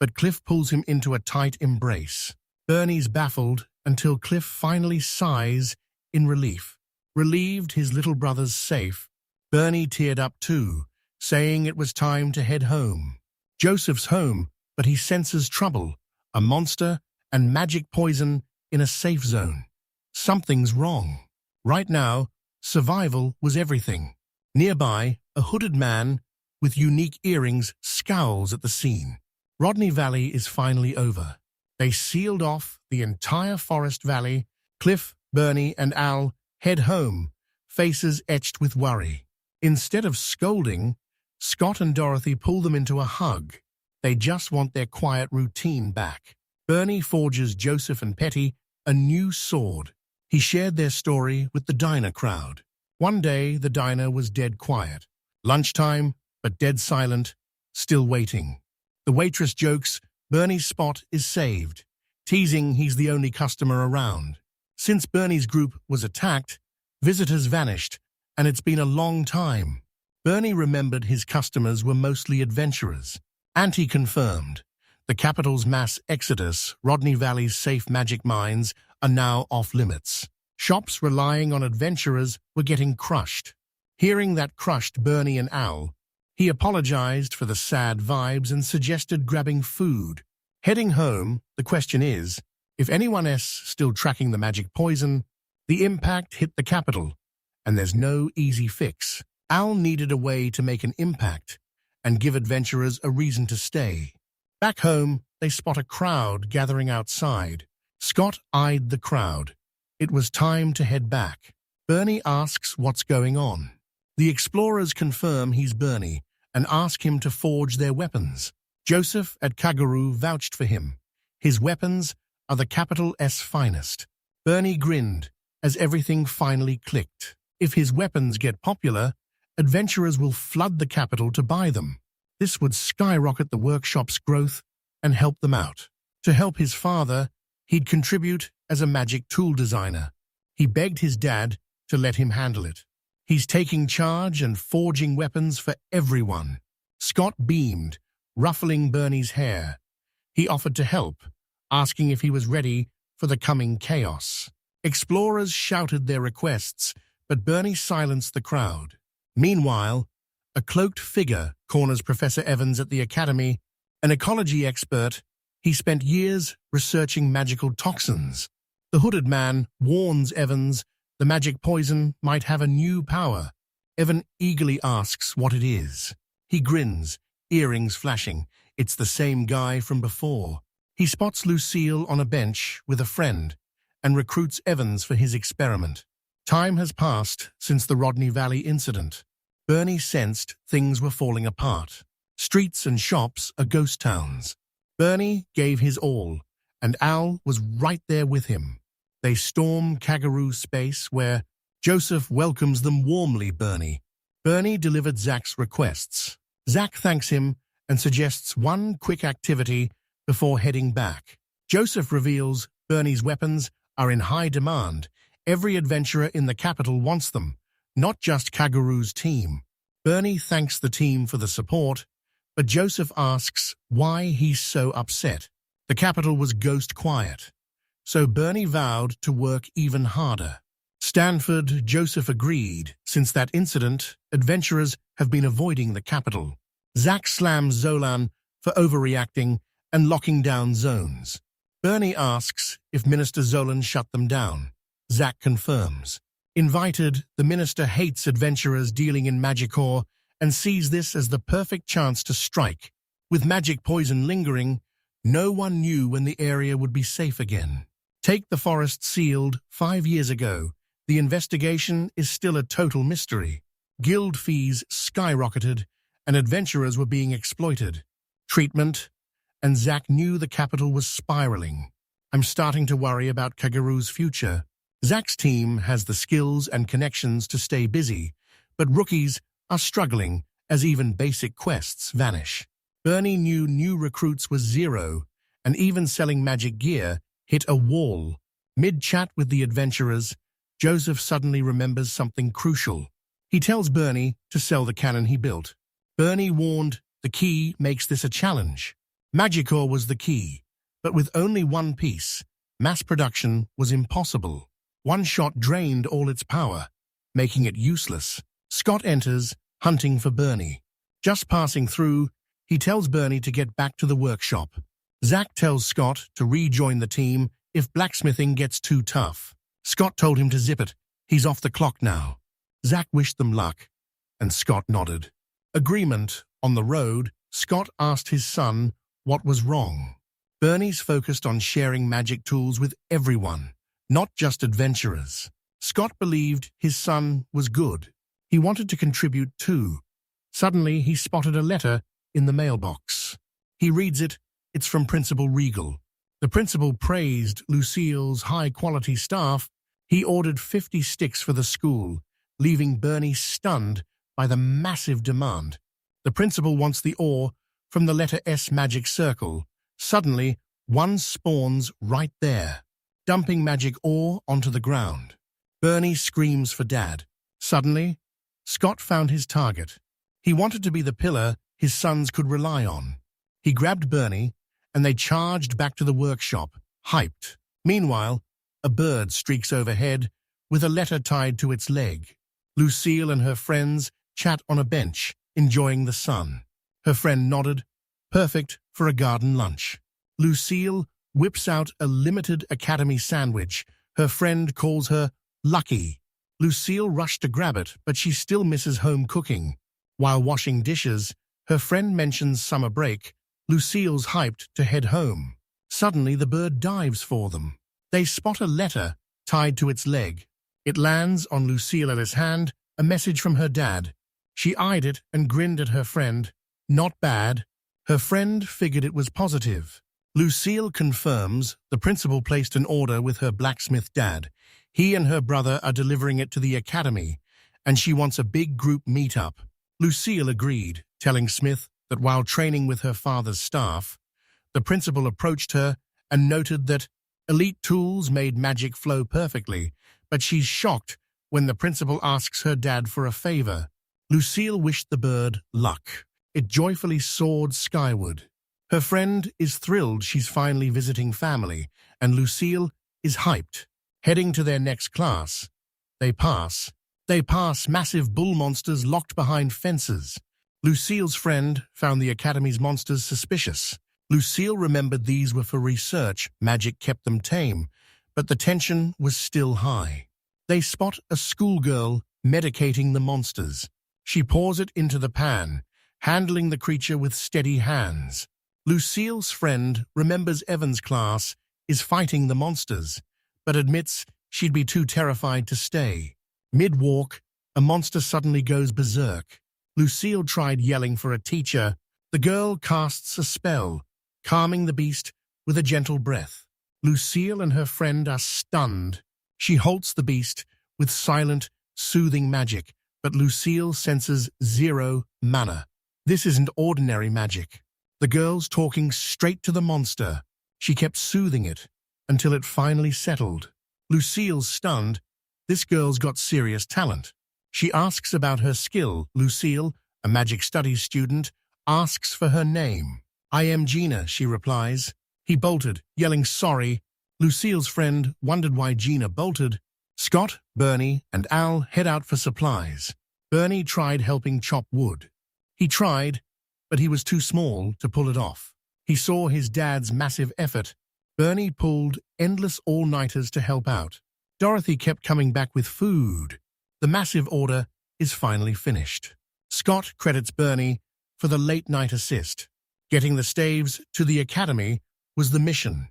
but Cliff pulls him into a tight embrace. Bernie's baffled until Cliff finally sighs in relief. Relieved his little brother's safe, Bernie teared up too, saying it was time to head home. Joseph's home, but he senses trouble, a monster and magic poison in a safe zone. Something's wrong. Right now, survival was everything. Nearby, a hooded man with unique earrings scowls at the scene. Rodney Valley is finally over. They sealed off the entire forest valley. Cliff, Bernie, and Al head home, faces etched with worry. Instead of scolding, Scott and Dorothy pull them into a hug. They just want their quiet routine back. Bernie forges Joseph and Petty a new sword. He shared their story with the diner crowd. One day, the diner was dead quiet. Lunchtime, but dead silent, still waiting. The waitress jokes Bernie's spot is saved, teasing he's the only customer around. Since Bernie's group was attacked, visitors vanished, and it's been a long time. Bernie remembered his customers were mostly adventurers. Auntie confirmed. The capital's mass exodus, Rodney Valley's safe magic mines, are now off-limits. Shops relying on adventurers were getting crushed. Hearing that crushed Bernie and Al, he apologized for the sad vibes and suggested grabbing food. Heading home, the question is, if anyone else still tracking the magic poison, the impact hit the capital, and there's no easy fix. Al needed a way to make an impact and give adventurers a reason to stay. Back home, they spot a crowd gathering outside. Scott eyed the crowd. It was time to head back. Bernie asks what's going on. The explorers confirm he's Bernie and ask him to forge their weapons. Joseph at Kaguru vouched for him. His weapons are the capital's finest. Bernie grinned as everything finally clicked. If his weapons get popular, adventurers will flood the capital to buy them. This would skyrocket the workshop's growth and help them out. To help his father, he'd contribute as a magic tool designer. He begged his dad to let him handle it. He's taking charge and forging weapons for everyone. Scott beamed, ruffling Bernie's hair. He offered to help, asking if he was ready for the coming chaos. Explorers shouted their requests, but Bernie silenced the crowd. Meanwhile, a cloaked figure corners Professor Evans at the Academy. An ecology expert, he spent years researching magical toxins. The hooded man warns Evans the magic poison might have a new power. Evan eagerly asks what it is. He grins, earrings flashing. It's the same guy from before. He spots Lucille on a bench with a friend and recruits Evans for his experiment. Time has passed since the Rodney Valley incident. Bernie sensed things were falling apart. Streets and shops are ghost towns. Bernie gave his all, and Al was right there with him. They storm Kagaru space, where Joseph welcomes them warmly. Bernie delivered Zach's requests. Zach thanks him and suggests one quick activity before heading back. Joseph reveals Bernie's weapons are in high demand. Every adventurer in the capital wants them, not just Kagaru's team. Bernie thanks the team for the support, but Joseph asks why he's so upset. The capital was ghost quiet, so Bernie vowed to work even harder. Joseph agreed. Since that incident, adventurers have been avoiding the capital. Zach slams Zolan for overreacting and locking down zones. Bernie asks if Minister Zolan shut them down. Zach confirms. Invited, the minister hates adventurers dealing in magic ore and sees this as the perfect chance to strike. With magic poison lingering, no one knew when the area would be safe again. Take the forest sealed 5 years ago. The investigation is still a total mystery. Guild fees skyrocketed, and adventurers were being exploited. Treatment, and Zach knew the capital was spiraling. I'm starting to worry about Kagaru's future. Zach's team has the skills and connections to stay busy, but rookies are struggling as even basic quests vanish. Bernie knew new recruits was zero, and even selling magic gear hit a wall. Mid-chat with the adventurers, Joseph suddenly remembers something crucial. He tells Bernie to sell the cannon he built. Bernie warned the key makes this a challenge. Magicor was the key, but with only one piece, mass production was impossible. One shot drained all its power, making it useless. Scott enters, hunting for Bernie. Just passing through, he tells Bernie to get back to the workshop. Zach tells Scott to rejoin the team if blacksmithing gets too tough. Scott told him to zip it. He's off the clock now. Zach wished them luck, and Scott nodded. Agreement. On the road, Scott asked his son what was wrong. Bernie's focused on sharing magic tools with everyone, not just adventurers. Scott believed his son was good. He wanted to contribute too. Suddenly, he spotted a letter in the mailbox. He reads it. It's from Principal Regal. The principal praised Lucille's high-quality staff. He ordered 50 sticks for the school, leaving Bernie stunned by the massive demand. The principal wants the ore from the letter S magic circle. Suddenly, one spawns right there, dumping magic ore onto the ground. Bernie screams for Dad. Suddenly, Scott found his target. He wanted to be the pillar his sons could rely on. He grabbed Bernie, and they charged back to the workshop, hyped. Meanwhile, a bird streaks overhead with a letter tied to its leg. Lucille and her friends chat on a bench, enjoying the sun. Her friend nodded, perfect for a garden lunch. Lucille whips out a limited academy sandwich. Her friend calls her lucky. Lucille rushed to grab it, but she still misses home cooking. While washing dishes, her friend mentions summer break. Lucille's hyped to head home. Suddenly, the bird dives for them. They spot a letter tied to its leg. It lands on Lucille's hand, a message from her dad. She eyed it and grinned at her friend. Not bad. Her friend figured it was positive. Lucille confirms the principal placed an order with her blacksmith dad. He and her brother are delivering it to the academy, and she wants a big group meetup. Lucille agreed, telling Smith that while training with her father's staff, the principal approached her and noted that elite tools made magic flow perfectly, but she's shocked when the principal asks her dad for a favor. Lucille wished the bird luck. It joyfully soared skyward. Her friend is thrilled she's finally visiting family, and Lucille is hyped. Heading to their next class, they pass massive bull monsters locked behind fences. Lucille's friend found the Academy's monsters suspicious. Lucille remembered these were for research, magic kept them tame, but the tension was still high. They spot a schoolgirl medicating the monsters. She pours it into the pan, handling the creature with steady hands. Lucille's friend remembers Evan's class is fighting the monsters, but admits she'd be too terrified to stay. Mid-walk, a monster suddenly goes berserk. Lucille tried yelling for a teacher. The girl casts a spell, calming the beast with a gentle breath. Lucille and her friend are stunned. She halts the beast with silent, soothing magic, but Lucille senses 0 mana. This isn't ordinary magic. The girl's talking straight to the monster. She kept soothing it until it finally settled. Lucille's stunned. This girl's got serious talent. She asks about her skill. Lucille, a magic studies student, asks for her name. "I am Gina," she replies. He bolted, yelling sorry. Lucille's friend wondered why Gina bolted. Scott, Bernie, and Al head out for supplies. Bernie tried helping chop wood. He tried, but he was too small to pull it off. He saw his dad's massive effort. Bernie pulled endless all-nighters to help out. Dorothy kept coming back with food. The massive order is finally finished. Scott credits Bernie for the late-night assist. Getting the staves to the Academy was the mission,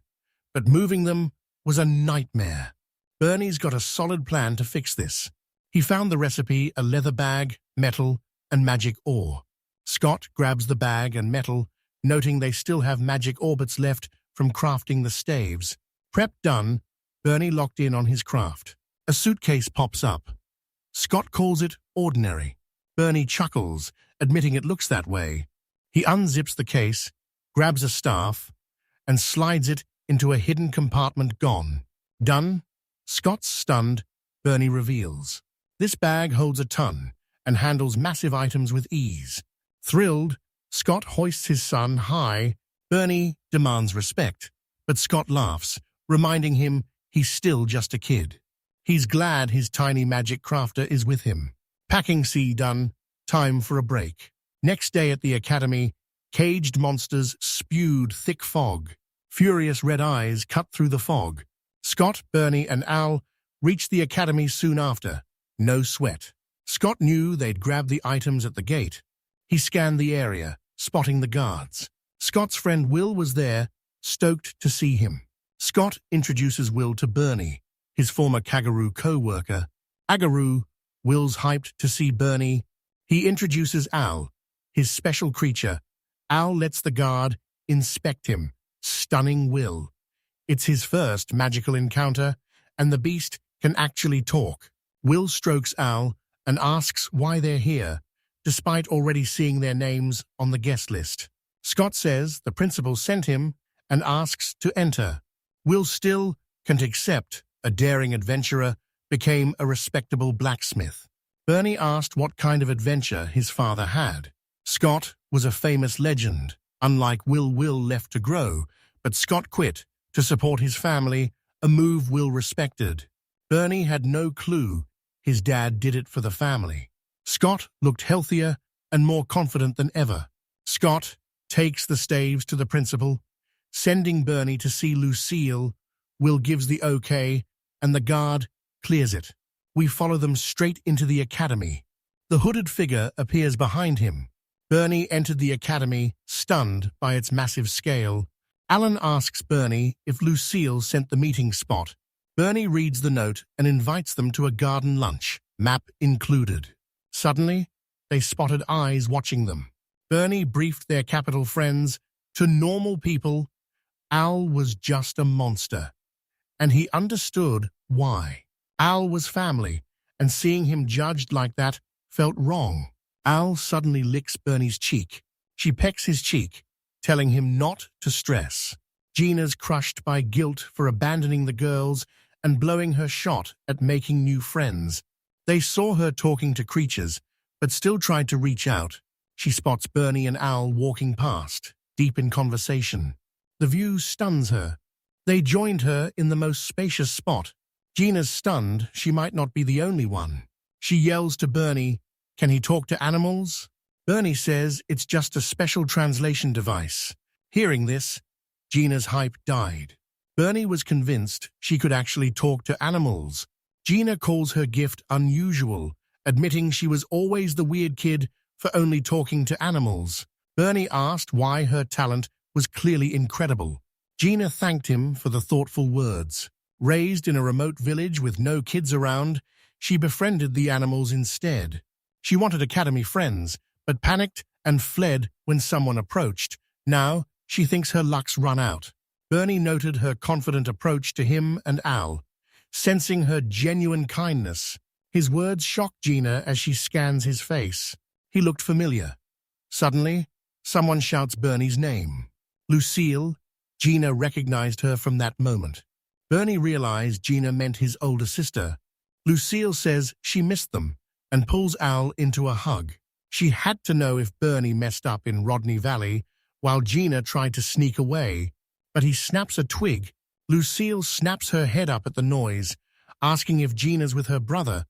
but moving them was a nightmare. Bernie's got a solid plan to fix this. He found the recipe: a leather bag, metal, and magic ore. Scott grabs the bag and metal, noting they still have magic orbits left from crafting the staves. Prep done, Bernie locked in on his craft. A suitcase pops up. Scott calls it ordinary. Bernie chuckles, admitting it looks that way. He unzips the case, grabs a staff, and slides it into a hidden compartment. Gone. Done? Scott's stunned. Bernie reveals. This bag holds a ton and handles massive items with ease. Thrilled, Scott hoists his son high. Bernie demands respect, but Scott laughs, reminding him he's still just a kid. He's glad his tiny magic crafter is with him. Packing C done, time for a break. Next day at the Academy, caged monsters spewed thick fog. Furious red eyes cut through the fog. Scott, Bernie, and Al reached the Academy soon after. No sweat. Scott knew they'd grab the items at the gate. He scanned the area, spotting the guards. Scott's friend Will was there, stoked to see him. Scott introduces Will to Bernie, his former Kaguru co-worker. Agaru, Will's hyped to see Bernie. He introduces Al, his special creature. Al lets the guard inspect him, stunning Will. It's his first magical encounter, and the beast can actually talk. Will strokes Al and asks why they're here, despite already seeing their names on the guest list. Scott says the principal sent him and asks to enter. Will still can't accept. A daring adventurer became a respectable blacksmith. Bernie asked what kind of adventure his father had. Scott was a famous legend. Unlike Will left to grow, but Scott quit to support his family, a move Will respected. Bernie had no clue his dad did it for the family. Scott looked healthier and more confident than ever. Scott takes the staves to the principal, sending Bernie to see Lucille. Will gives the okay, and the guard clears it. We follow them straight into the Academy. The hooded figure appears behind him. Bernie entered the Academy, stunned by its massive scale. Alan asks Bernie if Lucille sent the meeting spot. Bernie reads the note and invites them to a garden lunch, map included. Suddenly, they spotted eyes watching them. Bernie briefed their capital friends. To normal people, Al was just a monster, and he understood why. Al was family, and seeing him judged like that felt wrong. Al suddenly licks Bernie's cheek. She pecks his cheek, telling him not to stress. Gina's crushed by guilt for abandoning the girls and blowing her shot at making new friends. They saw her talking to creatures, but still tried to reach out. She spots Bernie and Al walking past, deep in conversation. The view stuns her. They joined her in the most spacious spot, Gina's stunned she might not be the only one. She yells to Bernie, "Can he talk to animals?" Bernie says it's just a special translation device. Hearing this, Gina's hype died. Bernie was convinced she could actually talk to animals. Gina calls her gift unusual, admitting she was always the weird kid for only talking to animals. Bernie asked why her talent was clearly incredible. Gina thanked him for the thoughtful words. Raised in a remote village with no kids around, she befriended the animals instead. She wanted academy friends, but panicked and fled when someone approached. Now, she thinks her luck's run out. Bernie noted her confident approach to him and Al, sensing her genuine kindness. His words shock Gina as she scans his face. He looked familiar. Suddenly, someone shouts Bernie's name. Lucille. Gina recognized her from that moment. Bernie realized Gina meant his older sister. Lucille says she missed them and pulls Al into a hug. She had to know if Bernie messed up in Rodney Valley while Gina tried to sneak away, but he snaps a twig. Lucille snaps her head up at the noise, asking if Gina's with her brother,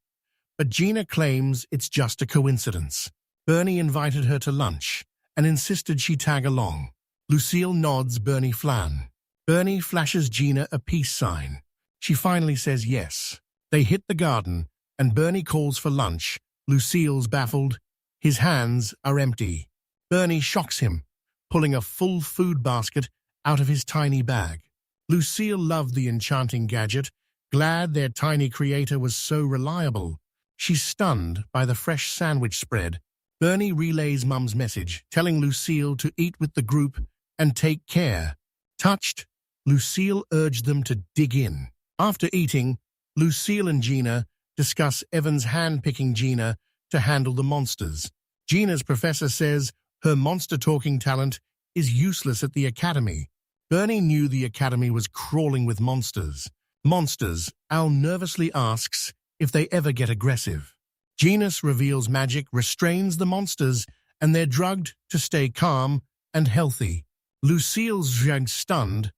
but Gina claims it's just a coincidence. Bernie invited her to lunch and insisted she tag along. Lucille nods Bernie flan. Bernie flashes Gina a peace sign. She finally says yes. They hit the garden, and Bernie calls for lunch. Lucille's baffled. His hands are empty. Bernie shocks him, pulling a full food basket out of his tiny bag. Lucille loved the enchanting gadget, glad their tiny creator was so reliable. She's stunned by the fresh sandwich spread. Bernie relays Mum's message, telling Lucille to eat with the group and take care. Touched, Lucille urged them to dig in. After eating, Lucille and Gina discuss Evan's hand-picking Gina to handle the monsters. Gina's professor says her monster-talking talent is useless at the academy. Bernie knew the academy was crawling with monsters. Monsters, Al nervously asks if they ever get aggressive. Genius reveals magic restrains the monsters and they're drugged to stay calm and healthy. Lucille's stunned.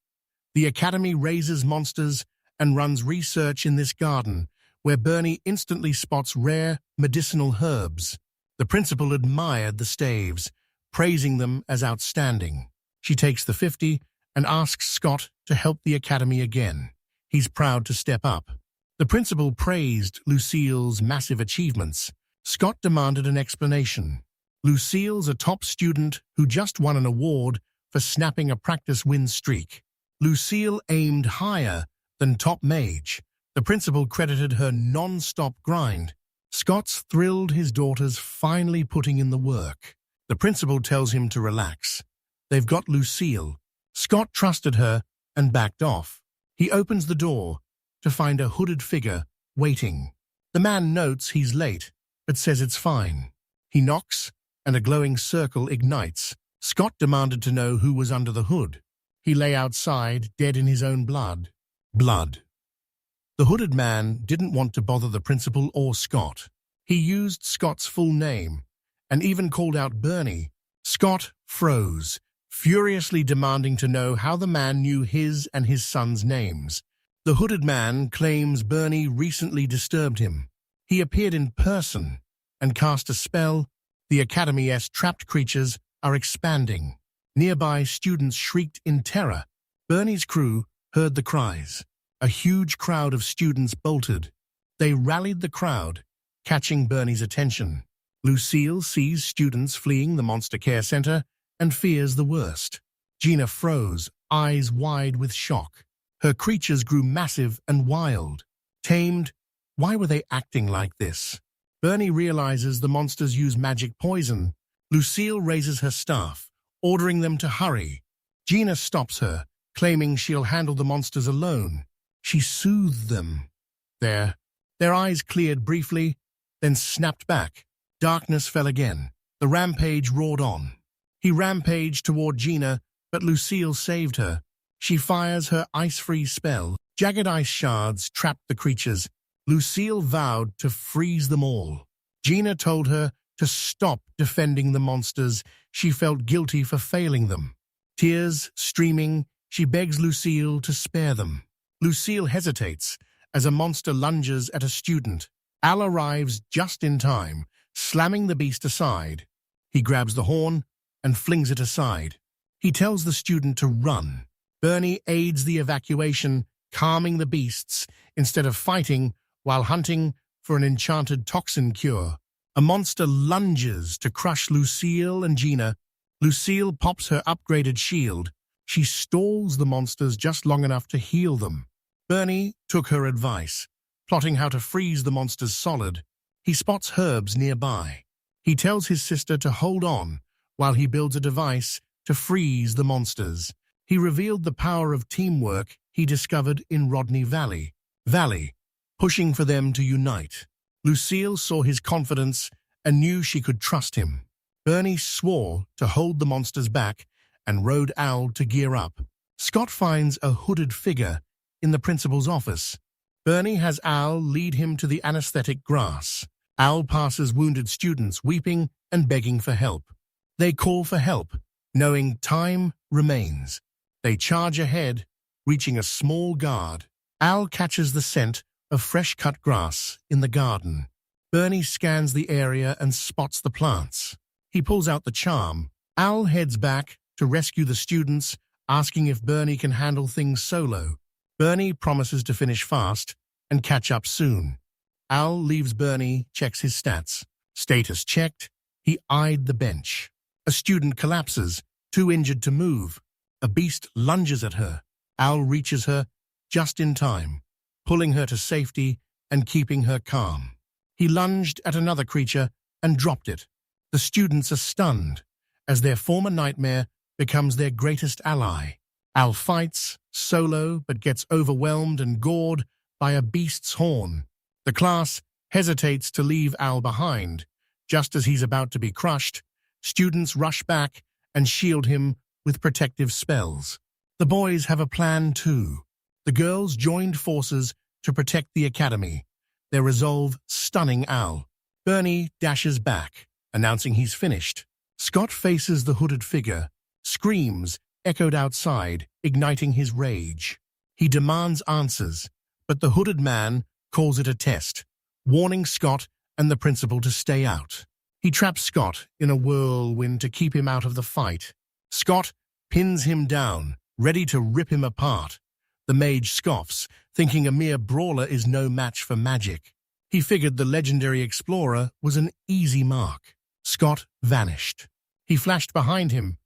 The academy raises monsters and runs research in this garden, where Bernie instantly spots rare medicinal herbs. The principal admired the staves, praising them as outstanding. She takes the 50 and asks Scott to help the academy again. He's proud to step up. The principal praised Lucille's massive achievements. Scott demanded an explanation. Lucille's a top student who just won an award for snapping a practice win streak. Lucille aimed higher than top mage. The principal credited her non-stop grind. Scott's thrilled his daughter's finally putting in the work. The principal tells him to relax. They've got Lucille. Scott trusted her and backed off. He opens the door to find a hooded figure waiting. The man notes he's late, but says it's fine. He knocks, and a glowing circle ignites. Scott demanded to know who was under the hood. He lay outside, dead in his own blood. Blood. The hooded man didn't want to bother the principal or Scott. He used Scott's full name, and even called out Bernie. Scott froze, furiously demanding to know how the man knew his and his son's names. The hooded man claims Bernie recently disturbed him. He appeared in person and cast a spell. The Academy's trapped creatures are expanding. Nearby students shrieked in terror. Bernie's crew heard the cries. A huge crowd of students bolted. They rallied the crowd, catching Bernie's attention. Lucille sees students fleeing the Monster Care Center and fears the worst. Gina froze, eyes wide with shock. Her creatures grew massive and wild. Tamed, why were they acting like this? Bernie realizes the monsters use magic poison. Lucille raises her staff, ordering them to hurry. Gina stops her, claiming she'll handle the monsters alone. She soothed them. Their eyes cleared briefly, then snapped back. Darkness fell again. The rampage roared on. He rampaged toward Gina, but Lucille saved her. She fires her ice-freeze spell. Jagged ice shards trapped the creatures. Lucille vowed to freeze them all. Gina told her to stop defending the monsters. She felt guilty for failing them. Tears streaming, she begs Lucille to spare them. Lucille hesitates, as a monster lunges at a student. Al arrives just in time, slamming the beast aside. He grabs the horn and flings it aside. He tells the student to run. Bernie aids the evacuation, calming the beasts instead of fighting while hunting for an enchanted toxin cure. A monster lunges to crush Lucille and Gina. Lucille pops her upgraded shield. She stalls the monsters just long enough to heal them. Bernie took her advice, plotting how to freeze the monsters solid. He spots herbs nearby. He tells his sister to hold on while he builds a device to freeze the monsters. He revealed the power of teamwork he discovered in Rodney Valley, pushing for them to unite. Lucille saw his confidence and knew she could trust him. Bernie swore to hold the monsters back and rode Al to gear up. Scott finds a hooded figure in the principal's office. Bernie has Al lead him to the anesthetic grass. Al passes wounded students weeping and begging for help. They call for help, knowing time remains. They charge ahead, reaching a small guard. Al catches the scent of fresh-cut grass in the garden. Bernie scans the area and spots the plants. He pulls out the charm. Al heads back to rescue the students, asking if Bernie can handle things solo. Bernie promises to finish fast and catch up soon. Al leaves Bernie, checks his stats. Status checked. He eyed the bench. A student collapses, too injured to move. A beast lunges at her. Al reaches her just in time, pulling her to safety and keeping her calm. He lunged at another creature and dropped it. The students are stunned, as their former nightmare becomes their greatest ally. Al fights, solo, but gets overwhelmed and gored by a beast's horn. The class hesitates to leave Al behind. Just as he's about to be crushed, students rush back and shield him with protective spells. The boys have a plan too. The girls joined forces to protect the academy, their resolve stunning Al. Bernie dashes back, announcing he's finished. Scott faces the hooded figure. Screams echoed outside, igniting his rage. He demands answers, but the hooded man calls it a test, warning Scott and the principal to stay out. He traps Scott in a whirlwind to keep him out of the fight. Scott pins him down, ready to rip him apart. The mage scoffs, thinking a mere brawler is no match for magic. He figured the legendary explorer was an easy mark. Scott vanished. He flashed behind him,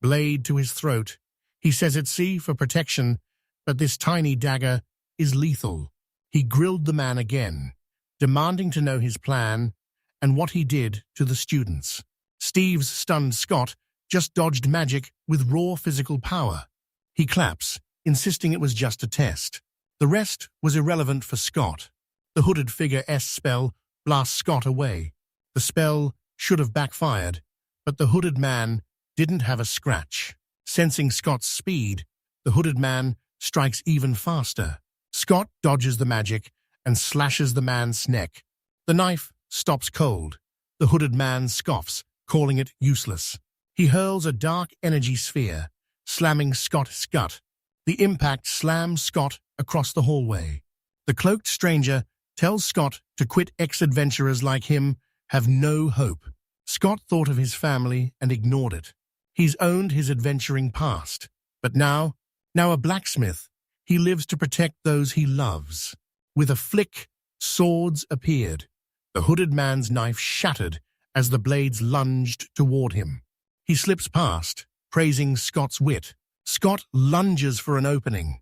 blade to his throat. He says it's C for protection, but this tiny dagger is lethal. He grilled the man again, demanding to know his plan and what he did to the students. Steve's stunned Scott just dodged magic with raw physical power. He claps, insisting it was just a test. The rest was irrelevant for Scott. The hooded figure S spell blasts Scott away. The spell should have backfired, but the hooded man didn't have a scratch. Sensing Scott's speed, the hooded man strikes even faster. Scott dodges the magic and slashes the man's neck. The knife stops cold. The hooded man scoffs, calling it useless. He hurls a dark energy sphere, slamming Scott's gut. The impact slams Scott across the hallway. The cloaked stranger tells Scott to quit. Ex-adventurers like him have no hope. Scott thought of his family and ignored it. He's owned his adventuring past, but now a blacksmith, he lives to protect those he loves. With a flick, swords appeared. The hooded man's knife shattered as the blades lunged toward him. He slips past, praising Scott's wit. Scott lunges for an opening,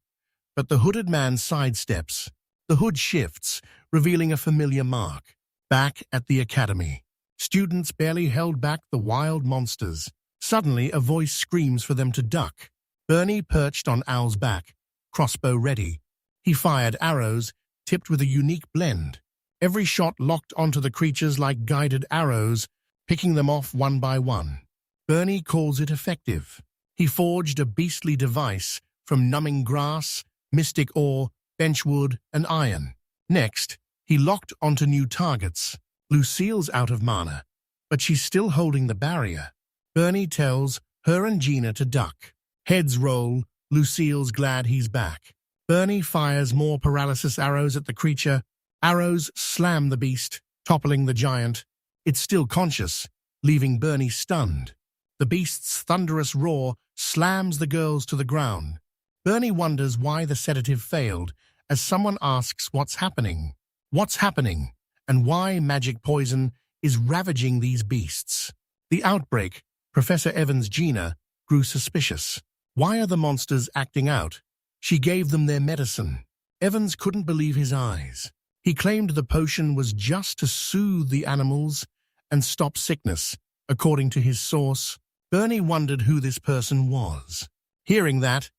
but the hooded man sidesteps. The hood shifts, revealing a familiar mark. Back at the academy, students barely held back the wild monsters. Suddenly, a voice screams for them to duck. Bernie perched on Al's back, crossbow ready. He fired arrows, tipped with a unique blend. Every shot locked onto the creatures like guided arrows, picking them off one by one. Bernie calls it effective. He forged a beastly device from numbing grass, mystic ore, benchwood, and iron. Next, he locked onto new targets. Lucille's out of mana, but she's still holding the barrier. Bernie tells her and Gina to duck. Heads roll, Lucille's glad he's back. Bernie fires more paralysis arrows at the creature. Arrows slam the beast, toppling the giant. It's still conscious, leaving Bernie stunned. The beast's thunderous roar slams the girls to the ground. Bernie wonders why the sedative failed, as someone asks what's happening. What's happening, and why magic poison is ravaging these beasts. The outbreak, Professor Evans' Gina, grew suspicious. Why are the monsters acting out? She gave them their medicine. Evans couldn't believe his eyes. He claimed the potion was just to soothe the animals and stop sickness, according to his source. Bernie wondered who this person was. Hearing that,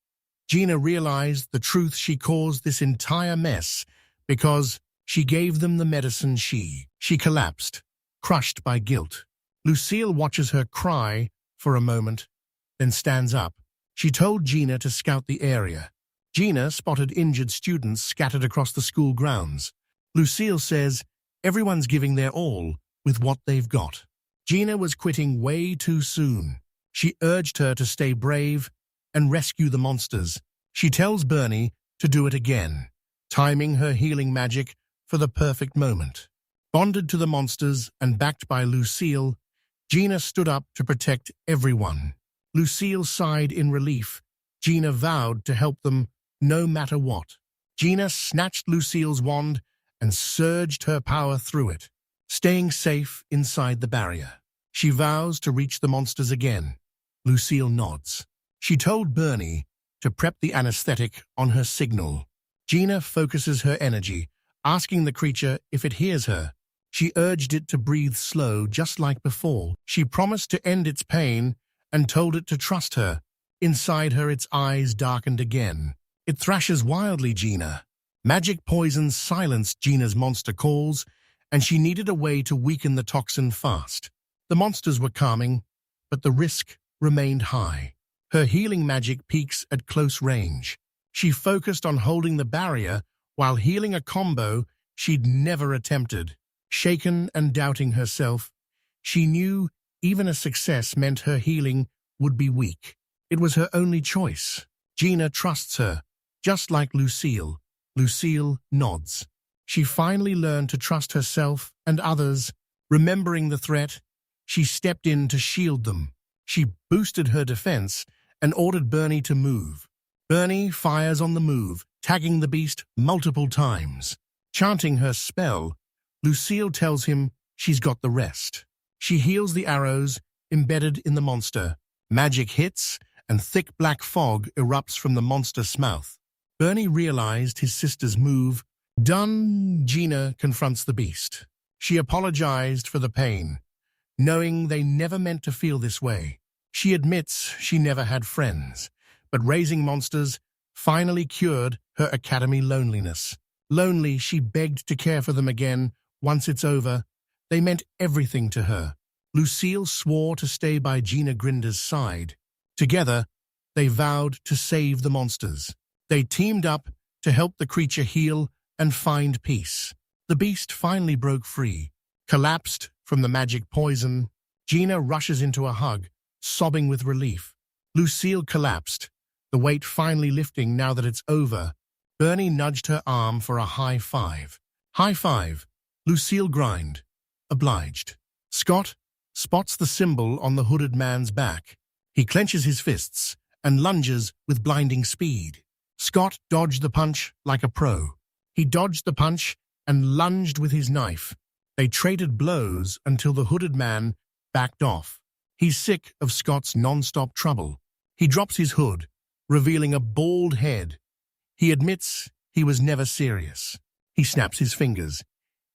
Gina realized the truth. She caused this entire mess because she gave them the medicine. She collapsed, crushed by guilt. Lucille watches her cry for a moment, then stands up. She told Gina to scout the area. Gina spotted injured students scattered across the school grounds. Lucille says everyone's giving their all with what they've got. Gina was quitting way too soon. She urged her to stay brave and rescue the monsters. She tells Bernie to do it again, timing her healing magic for the perfect moment. Bonded to the monsters and backed by Lucille, Gina stood up to protect everyone. Lucille sighed in relief. Gina vowed to help them no matter what. Gina snatched Lucille's wand and surged her power through it, staying safe inside the barrier. She vows to reach the monsters again. Lucille nods. She told Bernie to prep the anesthetic on her signal. Gina focuses her energy, asking the creature if it hears her. She urged it to breathe slow, just like before. She promised to end its pain and told it to trust her. Inside her, its eyes darkened again. It thrashes wildly, Gina. Magic poison silenced Gina's monster calls, and she needed a way to weaken the toxin fast. The monsters were calming, but the risk remained high. Her healing magic peaks at close range. She focused on holding the barrier while healing a combo she'd never attempted. Shaken and doubting herself, she knew even a success meant her healing would be weak. It was her only choice. Gina trusts her, just like Lucille. Lucille nods. She finally learned to trust herself and others. Remembering the threat, she stepped in to shield them. She boosted her defense and ordered Bernie to move. Bernie fires on the move, tagging the beast multiple times. Chanting her spell, Lucille tells him she's got the rest. She heals the arrows embedded in the monster. Magic hits, and thick black fog erupts from the monster's mouth. Bernie realized his sister's move. Done. Gina confronts the beast. She apologized for the pain, knowing they never meant to feel this way. She admits she never had friends, but raising monsters finally cured her academy loneliness. Lonely, she begged to care for them again. Once it's over, they meant everything to her. Lucille swore to stay by Gina Grinder's side. Together, they vowed to save the monsters. They teamed up to help the creature heal and find peace. The beast finally broke free, collapsed from the magic poison. Gina rushes into a hug, sobbing with relief. Lucille collapsed, the weight finally lifting now that it's over. Bernie nudged her arm for a high five. High five. Lucille grinned. Obliged. Scott spots the symbol on the hooded man's back. He clenches his fists and lunges with blinding speed. Scott dodged the punch like a pro. He dodged the punch and lunged with his knife. They traded blows until the hooded man backed off. He's sick of Scott's non-stop trouble. He drops his hood, revealing a bald head. He admits he was never serious. He snaps his fingers,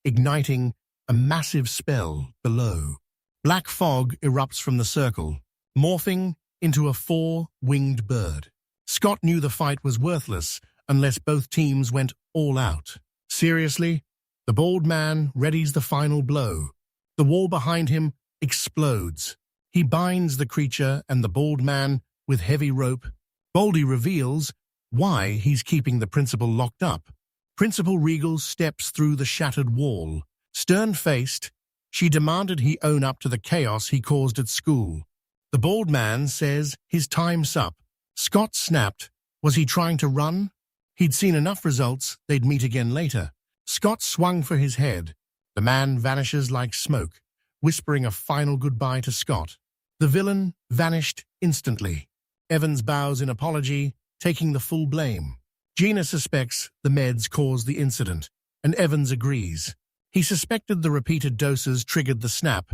igniting a massive spell below. Black fog erupts from the circle, morphing into a four-winged bird. Scott knew the fight was worthless unless both teams went all out. Seriously, the bald man readies the final blow. The wall behind him explodes. He binds the creature and the bald man with heavy rope. Baldy reveals why he's keeping the principal locked up. Principal Regal steps through the shattered wall. Stern-faced, she demanded he own up to the chaos he caused at school. The bald man says his time's up. Scott snapped. Was he trying to run? He'd seen enough results, they'd meet again later. Scott swung for his head. The man vanishes like smoke, whispering a final goodbye to Scott. The villain vanished instantly. Evans bows in apology, taking the full blame. Gina suspects the meds caused the incident, and Evans agrees. He suspected the repeated doses triggered the snap,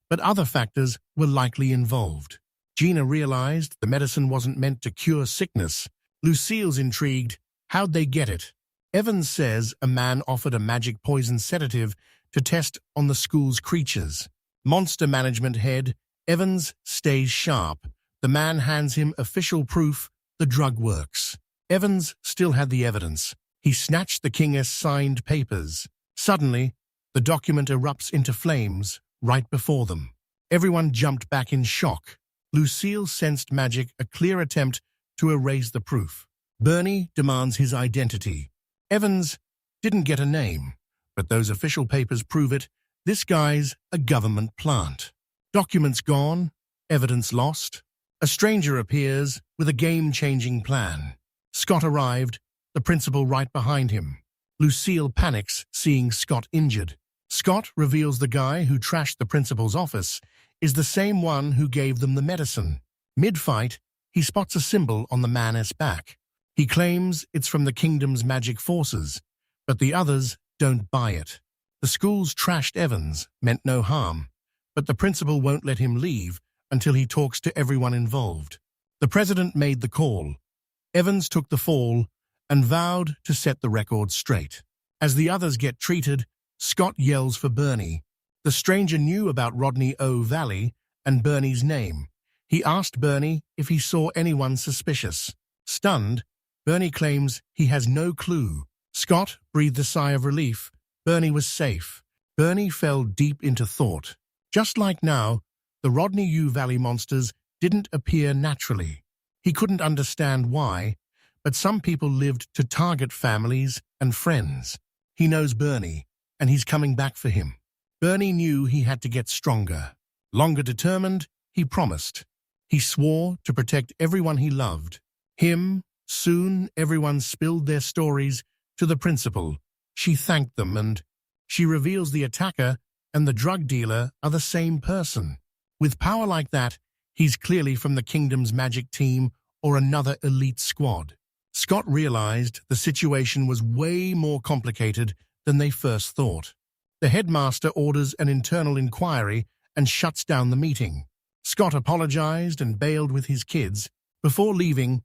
but other factors were likely involved. Gina realized the medicine wasn't meant to cure sickness. Lucille's intrigued. How'd they get it? Evans says a man offered a magic poison sedative to test on the school's creatures. Monster management head, Evans stays sharp. The man hands him official proof the drug works. Evans still had the evidence. He snatched the King's signed papers. Suddenly, the document erupts into flames right before them. Everyone jumped back in shock. Lucille sensed magic, a clear attempt to erase the proof. Bernie demands his identity. Evans didn't get a name, but those official papers prove it. This guy's a government plant. Documents gone, evidence lost. A stranger appears with a game-changing plan. Scott arrived, the principal right behind him. Lucille panics, seeing Scott injured. Scott reveals the guy who trashed the principal's office is the same one who gave them the medicine. Mid-fight, he spots a symbol on the man's back. He claims it's from the kingdom's magic forces, but the others don't buy it. The school's trashed Evans meant no harm, but the principal won't let him leave until he talks to everyone involved. The president made the call. Evans took the fall and vowed to set the record straight. As the others get treated, Scott yells for Bernie. The stranger knew about Rodney Valley and Bernie's name. He asked Bernie if he saw anyone suspicious. Stunned, Bernie claims he has no clue. Scott breathed a sigh of relief. Bernie was safe. Bernie fell deep into thought. Just like now, the Rodney Valley monsters didn't appear naturally. He couldn't understand why, but some people lived to target families and friends. He knows Bernie, and he's coming back for him. Bernie knew he had to get stronger. Longer determined, he promised. He swore to protect everyone he loved. Him. Soon, everyone spilled their stories to the principal. She thanked them, and she reveals the attacker and the drug dealer are the same person. With power like that, he's clearly from the kingdom's magic team or another elite squad. Scott realized the situation was way more complicated than they first thought. The headmaster orders an internal inquiry and shuts down the meeting. Scott apologized and bailed with his kids. Before leaving,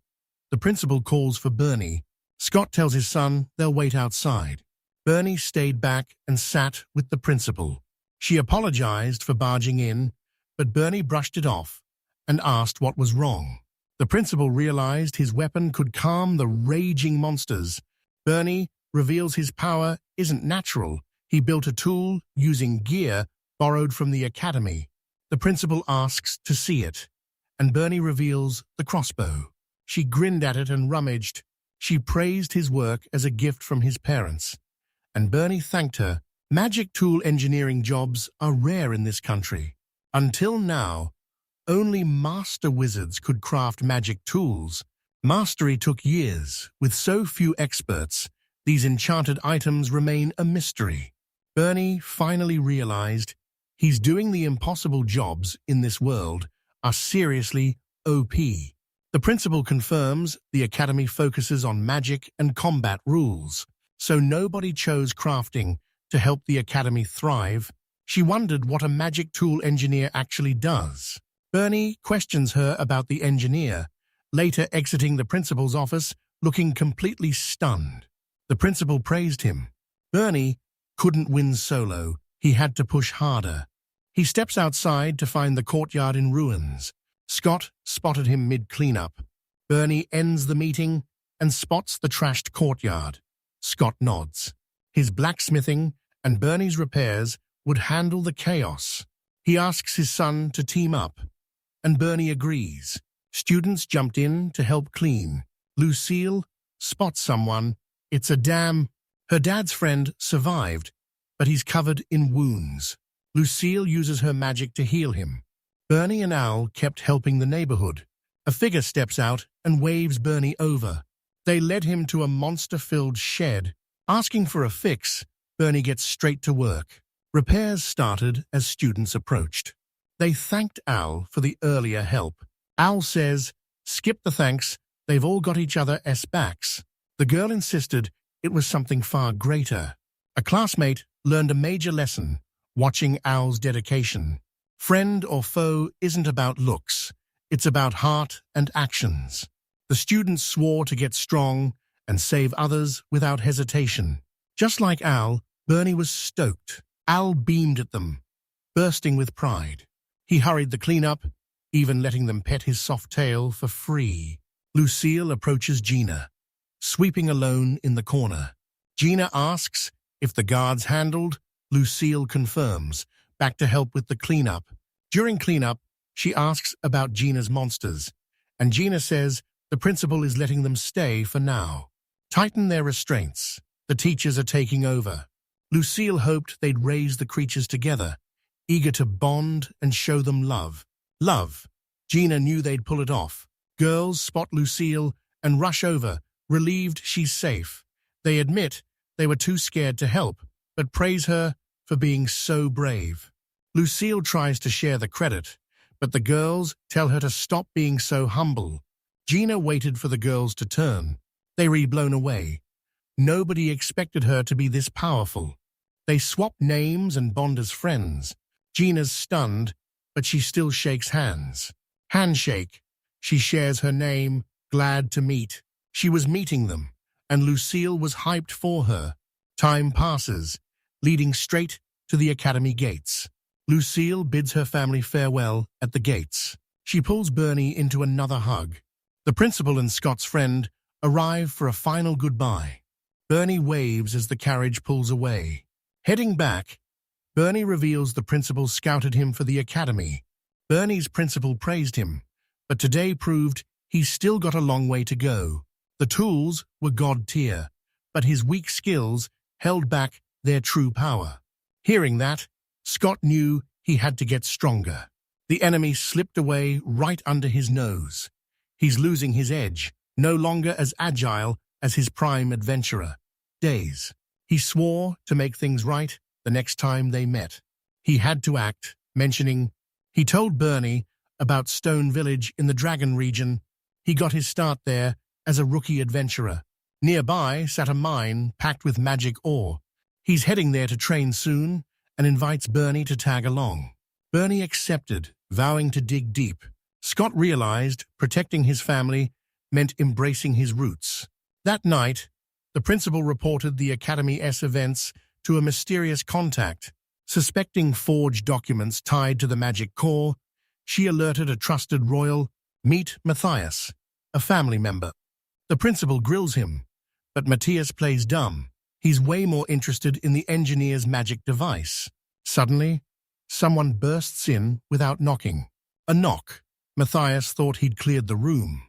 the principal calls for Bernie. Scott tells his son they'll wait outside. Bernie stayed back and sat with the principal. She apologized for barging in, but Bernie brushed it off and asked what was wrong. The principal realized his weapon could calm the raging monsters. Bernie reveals his power isn't natural. He built a tool using gear borrowed from the academy. The principal asks to see it, and Bernie reveals the crossbow. She grinned at it and rummaged. She praised his work as a gift from his parents, and Bernie thanked her. Magic tool engineering jobs are rare in this country. Until now, only master wizards could craft magic tools. Mastery took years. With so few experts, these enchanted items remain a mystery. Bernie finally realized he's doing the impossible jobs in this world are seriously OP. The principal confirms the academy focuses on magic and combat rules, so nobody chose crafting to help the academy thrive. She wondered what a magic tool engineer actually does. Bernie questions her about the engineer, later exiting the principal's office looking completely stunned. The principal praised him. Bernie couldn't win solo. He had to push harder. He steps outside to find the courtyard in ruins. Scott spotted him mid-cleanup. Bernie ends the meeting and spots the trashed courtyard. Scott nods. His blacksmithing and Bernie's repairs would handle the chaos. He asks his son to team up, and Bernie agrees. Students jumped in to help clean. Lucille spots someone. It's a dam. Her dad's friend survived, but he's covered in wounds. Lucille uses her magic to heal him. Bernie and Al kept helping the neighborhood. A figure steps out and waves Bernie over. They led him to a monster-filled shed. Asking for a fix, Bernie gets straight to work. Repairs started as students approached. They thanked Al for the earlier help. Al says, "Skip the thanks, they've all got each other's backs." The girl insisted it was something far greater. A classmate learned a major lesson, watching Al's dedication. Friend or foe isn't about looks, it's about heart and actions. The students swore to get strong and save others without hesitation. Just like Al, Bernie was stoked. Al beamed at them, bursting with pride. He hurried the cleanup, even letting them pet his soft tail for free. Lucille approaches Gina, sweeping alone in the corner. Gina asks if the guards handled. Lucille confirms, back to help with the cleanup. During cleanup, she asks about Gina's monsters, and Gina says the principal is letting them stay for now. Tighten their restraints. The teachers are taking over. Lucille hoped they'd raise the creatures together, eager to bond and show them love. Love. Gina knew they'd pull it off. Girls spot Lucille and rush over, relieved she's safe. They admit they were too scared to help, but praise her for being so brave. Lucille tries to share the credit, but the girls tell her to stop being so humble. Gina waited for the girls to turn. They were blown away. Nobody expected her to be this powerful. They swap names and bond as friends. Gina's stunned, but she still shakes hands. Handshake. She shares her name, glad to meet. She was meeting them, and Lucille was hyped for her. Time passes, leading straight to the academy gates. Lucille bids her family farewell at the gates. She pulls Bernie into another hug. The principal and Scott's friend arrive for a final goodbye. Bernie waves as the carriage pulls away. Heading back, Bernie reveals the principal scouted him for the academy. Bernie's principal praised him, but today proved he's still got a long way to go. The tools were god tier, but his weak skills held back their true power. Hearing that, Scott knew he had to get stronger. The enemy slipped away right under his nose. He's losing his edge, no longer as agile as his prime adventurer. Days. He swore to make things right the next time they met. He had to act, mentioning he told Bernie about Stone Village in the Dragon region. He got his start there as a rookie adventurer. Nearby sat a mine packed with magic ore. He's heading there to train soon and invites Bernie to tag along. Bernie accepted, vowing to dig deep. Scott realized protecting his family meant embracing his roots. That night, the principal reported the Academy's events to a mysterious contact. Suspecting forged documents tied to the magic core, she alerted a trusted royal, meet Matthias, a family member. The principal grills him, but Matthias plays dumb. He's way more interested in the engineer's magic device. Suddenly, someone bursts in without knocking. A knock. Matthias thought he'd cleared the room,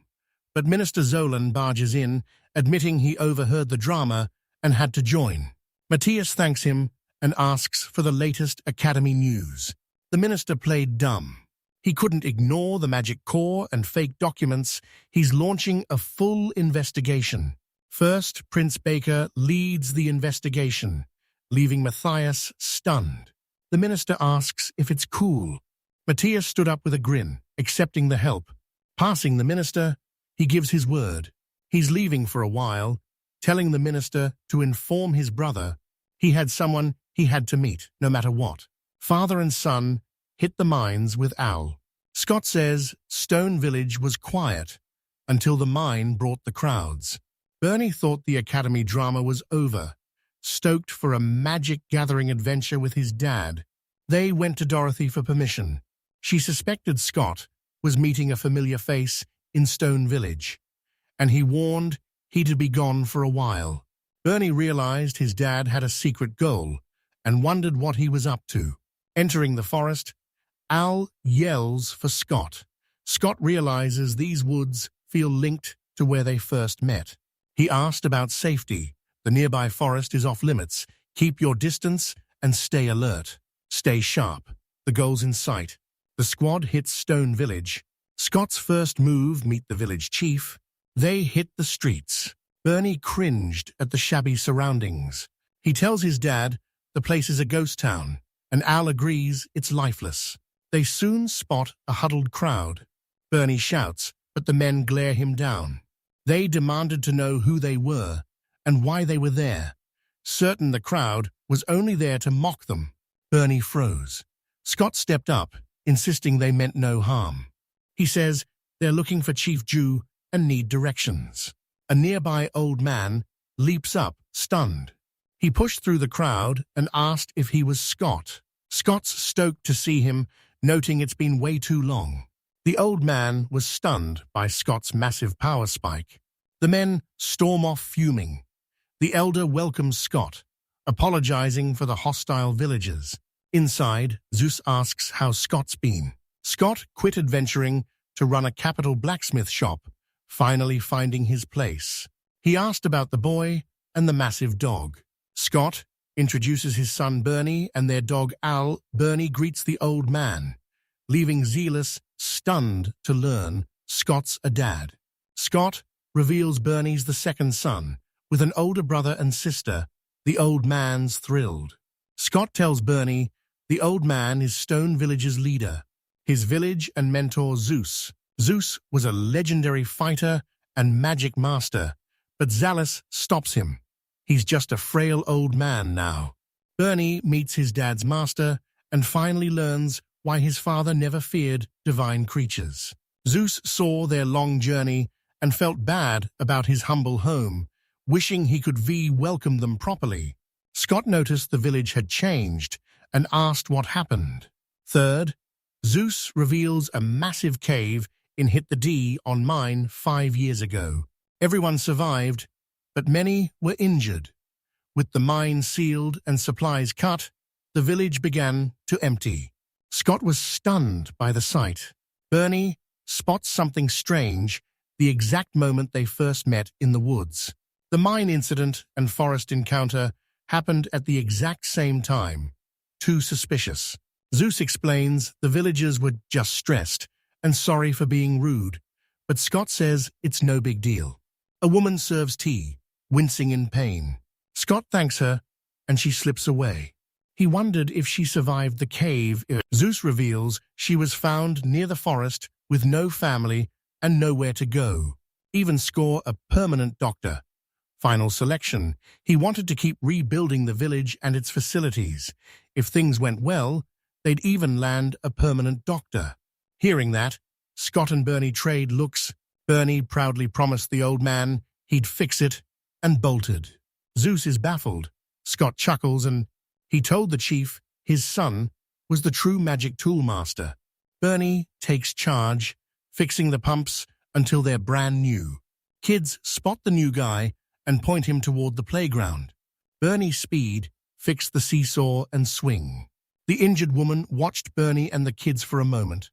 but Minister Zolan barges in, admitting he overheard the drama and had to join. Matthias thanks him and asks for the latest Academy news. The minister played dumb. He couldn't ignore the magic core and fake documents. He's launching a full investigation. First, Prince Baker leads the investigation, leaving Matthias stunned. The minister asks if it's cool. Matthias stood up with a grin, accepting the help. Passing the minister, he gives his word. He's leaving for a while, telling the minister to inform his brother he had someone he had to meet, no matter what. Father and son hit the mines with Al. Scott says Stone Village was quiet until the mine brought the crowds. Bernie thought the Academy drama was over, stoked for a magic gathering adventure with his dad. They went to Dorothy for permission. She suspected Scott was meeting a familiar face in Stone Village, and he warned he'd be gone for a while. Bernie realized his dad had a secret goal and wondered what he was up to. Entering the forest, Al yells for Scott. Scott realizes these woods feel linked to where they first met. He asked about safety. The nearby forest is off limits. Keep your distance and stay alert. Stay sharp. The goal's in sight. The squad hits Stone Village. Scott's first move, meet the village chief. They hit the streets. Bernie cringed at the shabby surroundings. He tells his dad the place is a ghost town, and Al agrees it's lifeless. They soon spot a huddled crowd. Bernie shouts, but the men glare him down. They demanded to know who they were and why they were there, certain the crowd was only there to mock them. Bernie froze. Scott stepped up, insisting they meant no harm. He says they're looking for Chief Jew and need directions. A nearby old man leaps up, stunned. He pushed through the crowd and asked if he was Scott. Scott's stoked to see him, noting it's been way too long. The old man was stunned by Scott's massive power spike. The men storm off fuming. The elder welcomes Scott, apologizing for the hostile villagers. Inside, Zeus asks how Scott's been. Scott quit adventuring to run a capital blacksmith shop, finally finding his place. He asked about the boy and the massive dog. Scott introduces his son Bernie and their dog Al. Bernie greets the old man, leaving Zealous stunned to learn Scott's a dad. Scott reveals Bernie's the second son, with an older brother and sister. The old man's thrilled. Scott tells Bernie the old man is Stone Village's leader, his village and mentor Zeus. Zeus was a legendary fighter and magic master, but Zealous stops him. He's just a frail old man now. Bernie meets his dad's master and finally learns why his father never feared divine creatures. Zeus saw their long journey and felt bad about his humble home, wishing he could welcome them properly. Scott noticed the village had changed and asked what happened. Third, Zeus reveals a massive cave in Hit the D on Mine 5 years ago. Everyone survived, but many were injured. With the mine sealed and supplies cut, the village began to empty. Scott was stunned by the sight. Bernie spots something strange the exact moment they first met in the woods. The mine incident and forest encounter happened at the exact same time. Too suspicious. Zeus explains the villagers were just stressed and sorry for being rude, but Scott says it's no big deal. A woman serves tea, wincing in pain. Scott thanks her, and she slips away. He wondered if she survived the cave. Zeus reveals she was found near the forest with no family and nowhere to go. Even score a permanent doctor. Final selection. He wanted to keep rebuilding the village and its facilities. If things went well, they'd even land a permanent doctor. Hearing that, Scott and Bernie trade looks. Bernie proudly promised the old man he'd fix it and bolted. Zeus is baffled. Scott chuckles and he told the chief his son was the true magic tool master. Bernie takes charge, fixing the pumps until they're brand new. Kids spot the new guy and point him toward the playground. Bernie's speed fixed the seesaw and swing. The injured woman watched Bernie and the kids for a moment,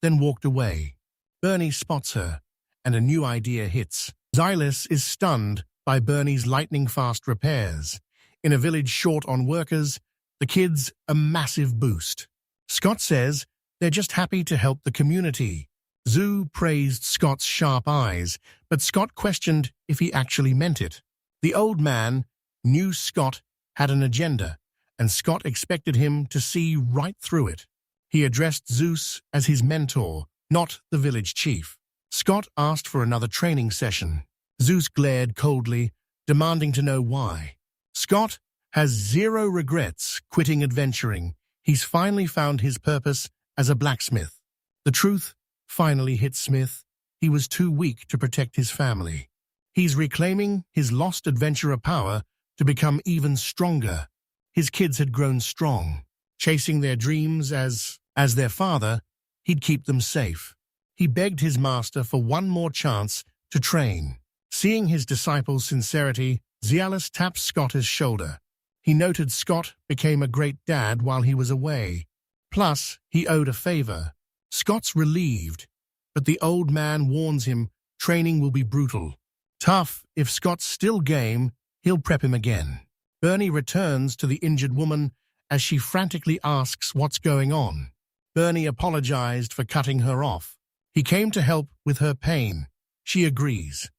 then walked away. Bernie spots her, and a new idea hits. Zealous is stunned by Bernie's lightning-fast repairs. In a village short on workers, the kids a massive boost. Scott says they're just happy to help the community. Zoo praised Scott's sharp eyes, but Scott questioned if he actually meant it. The old man knew Scott had an agenda, and Scott expected him to see right through it. He addressed Zeus as his mentor, not the village chief. Scott asked for another training session. Zeus glared coldly, demanding to know why. Scott has zero regrets quitting adventuring. He's finally found his purpose as a blacksmith. The truth finally hit Smith. He was too weak to protect his family. He's reclaiming his lost adventurer power to become even stronger. His kids had grown strong, chasing their dreams as their father. He'd keep them safe. He begged his master for one more chance to train. Seeing his disciple's sincerity, Zealous tapped Scott's shoulder. He noted Scott became a great dad while he was away. Plus, he owed a favor. Scott's relieved, but the old man warns him training will be brutal. Tough. If Scott's still game, he'll prep him again. Bernie returns to the injured woman as she frantically asks what's going on. Bernie apologized for cutting her off. He came to help with her pain. She agrees.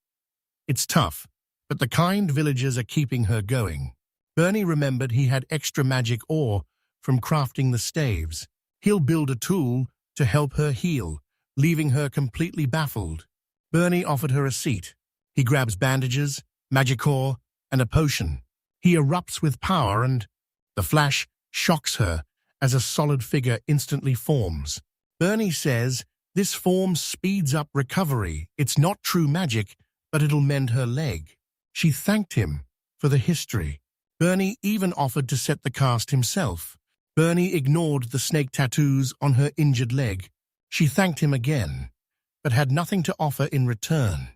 It's tough, but the kind villagers are keeping her going. Bernie remembered he had extra magic ore from crafting the staves. He'll build a tool to help her heal, leaving her completely baffled. Bernie offered her a seat. He grabs bandages, magic ore, and a potion. He erupts with power and the flash shocks her as a solid figure instantly forms. Bernie says this form speeds up recovery. It's not true magic, but it'll mend her leg. She thanked him for the history. Bernie even offered to set the cast himself. Bernie ignored the snake tattoos on her injured leg. She thanked him again, but had nothing to offer in return.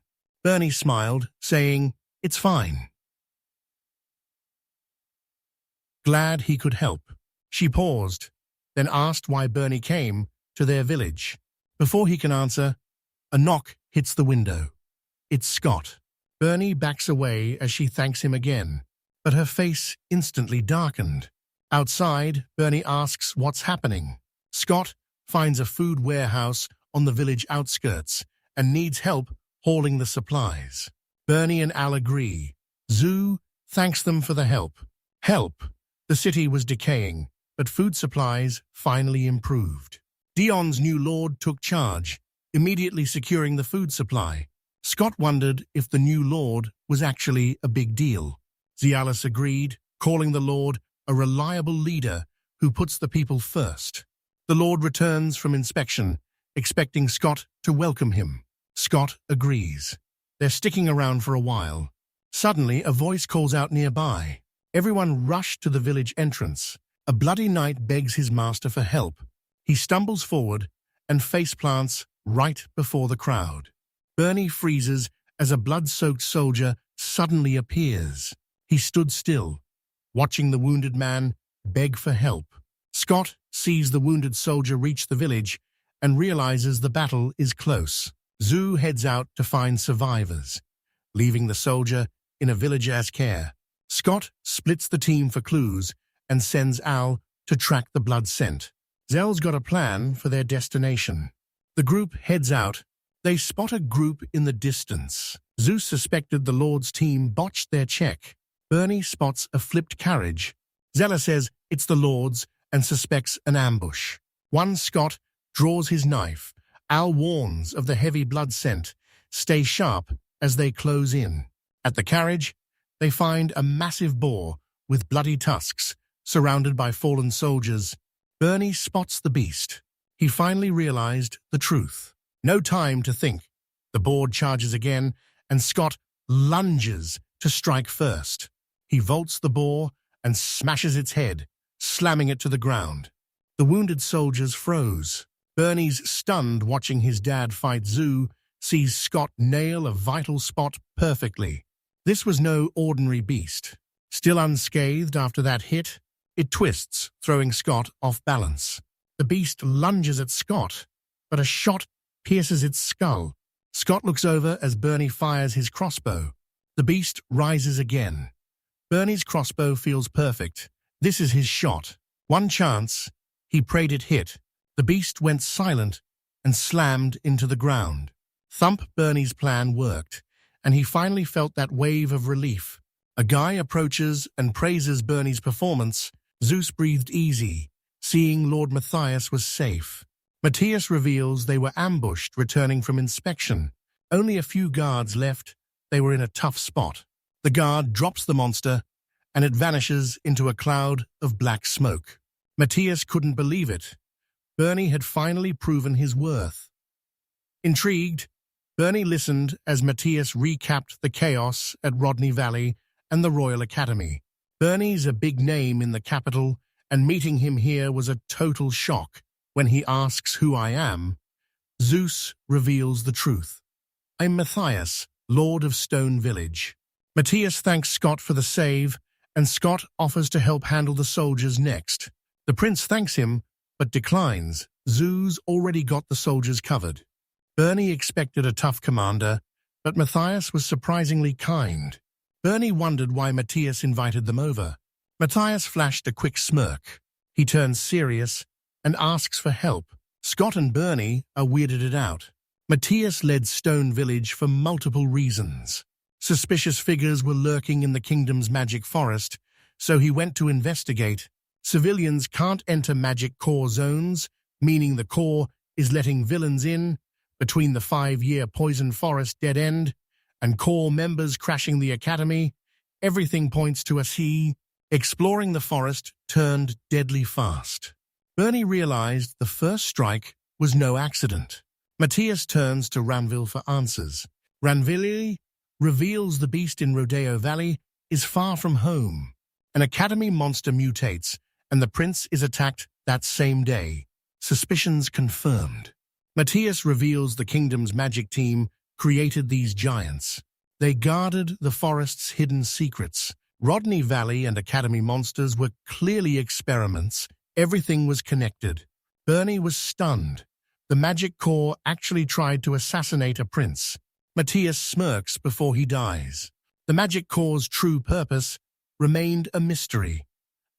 Bernie smiled, saying, "It's fine." Glad he could help. She paused, then asked why Bernie came to their village. Before he can answer, a knock hits the window. It's Scott. Bernie backs away as she thanks him again, but her face instantly darkened. Outside, Bernie asks what's happening. Scott finds a food warehouse on the village outskirts and needs help hauling the supplies. Bernie and Al agree. Zhu thanks them for the help. The city was decaying, but food supplies finally improved. Dion's new lord took charge, immediately securing the food supply. Scott wondered if the new lord was actually a big deal. Zialis agreed, calling the lord a reliable leader who puts the people first. The lord returns from inspection, expecting Scott to welcome him. Scott agrees. They're sticking around for a while. Suddenly, a voice calls out nearby. Everyone rushed to the village entrance. A bloody knight begs his master for help. He stumbles forward and faceplants right before the crowd. Bernie freezes as a blood-soaked soldier suddenly appears. He stood still, watching the wounded man beg for help. Scott sees the wounded soldier reach the village and realizes the battle is close. Zhu heads out to find survivors, leaving the soldier in a villager's care. Scott splits the team for clues and sends Al to track the blood scent. Zell's got a plan for their destination. The group heads out. They spot a group in the distance. Zeus suspected the Lord's team botched their check. Bernie spots a flipped carriage. Zella says it's the Lord's and suspects an ambush. One Scott draws his knife. Al warns of the heavy blood scent. Stay sharp as they close in. At the carriage, they find a massive boar with bloody tusks, surrounded by fallen soldiers. Bernie spots the beast. He finally realized the truth. No time to think. The boar charges again, and Scott lunges to strike first. He vaults the boar and smashes its head, slamming it to the ground. The wounded soldiers froze. Bernie's stunned watching his dad fight Zhu, sees Scott nail a vital spot perfectly. This was no ordinary beast. Still unscathed after that hit, it twists, throwing Scott off balance. The beast lunges at Scott, but a shot pierces its skull. Scott looks over as Bernie fires his crossbow. The beast rises again. Bernie's crossbow feels perfect. This is his shot. One chance, he prayed it hit. The beast went silent and slammed into the ground. Thump Bernie's plan worked, and he finally felt that wave of relief. A guy approaches and praises Bernie's performance. Zeus breathed easy, seeing Lord Matthias was safe. Matthias reveals they were ambushed returning from inspection. Only a few guards left. They were in a tough spot. The guard drops the monster, and it vanishes into a cloud of black smoke. Matthias couldn't believe it. Bernie had finally proven his worth. Intrigued, Bernie listened as Matthias recapped the chaos at Rodney Valley and the Royal Academy. Bernie's a big name in the capital, and meeting him here was a total shock. When he asks who I am, Zeus reveals the truth. I'm Matthias, Lord of Stone Village. Matthias thanks Scott for the save, and Scott offers to help handle the soldiers next. The prince thanks him, but declines. Zeus already got the soldiers covered. Bernie expected a tough commander, but Matthias was surprisingly kind. Bernie wondered why Matthias invited them over. Matthias flashed a quick smirk. He turns serious and asks for help. Scott and Bernie are weirded out. Matthias led Stone Village for multiple reasons. Suspicious figures were lurking in the kingdom's magic forest, so he went to investigate. Civilians can't enter magic core zones, meaning the core is letting villains in. Between the 5-year poison forest dead end and core members crashing the academy, everything points to us. Exploring the forest turned deadly fast. Bernie realized the first strike was no accident. Matthias turns to Ranville for answers. Ranville reveals the beast in Rodeo Valley is far from home. An academy monster mutates, and the prince is attacked that same day. Suspicions confirmed. Matthias reveals the kingdom's magic team created these giants. They guarded the forest's hidden secrets. Rodney Valley and academy monsters were clearly experiments. Everything was connected. Bernie was stunned. The magic core actually tried to assassinate a prince. Matthias smirks before he dies. The magic core's true purpose remained a mystery.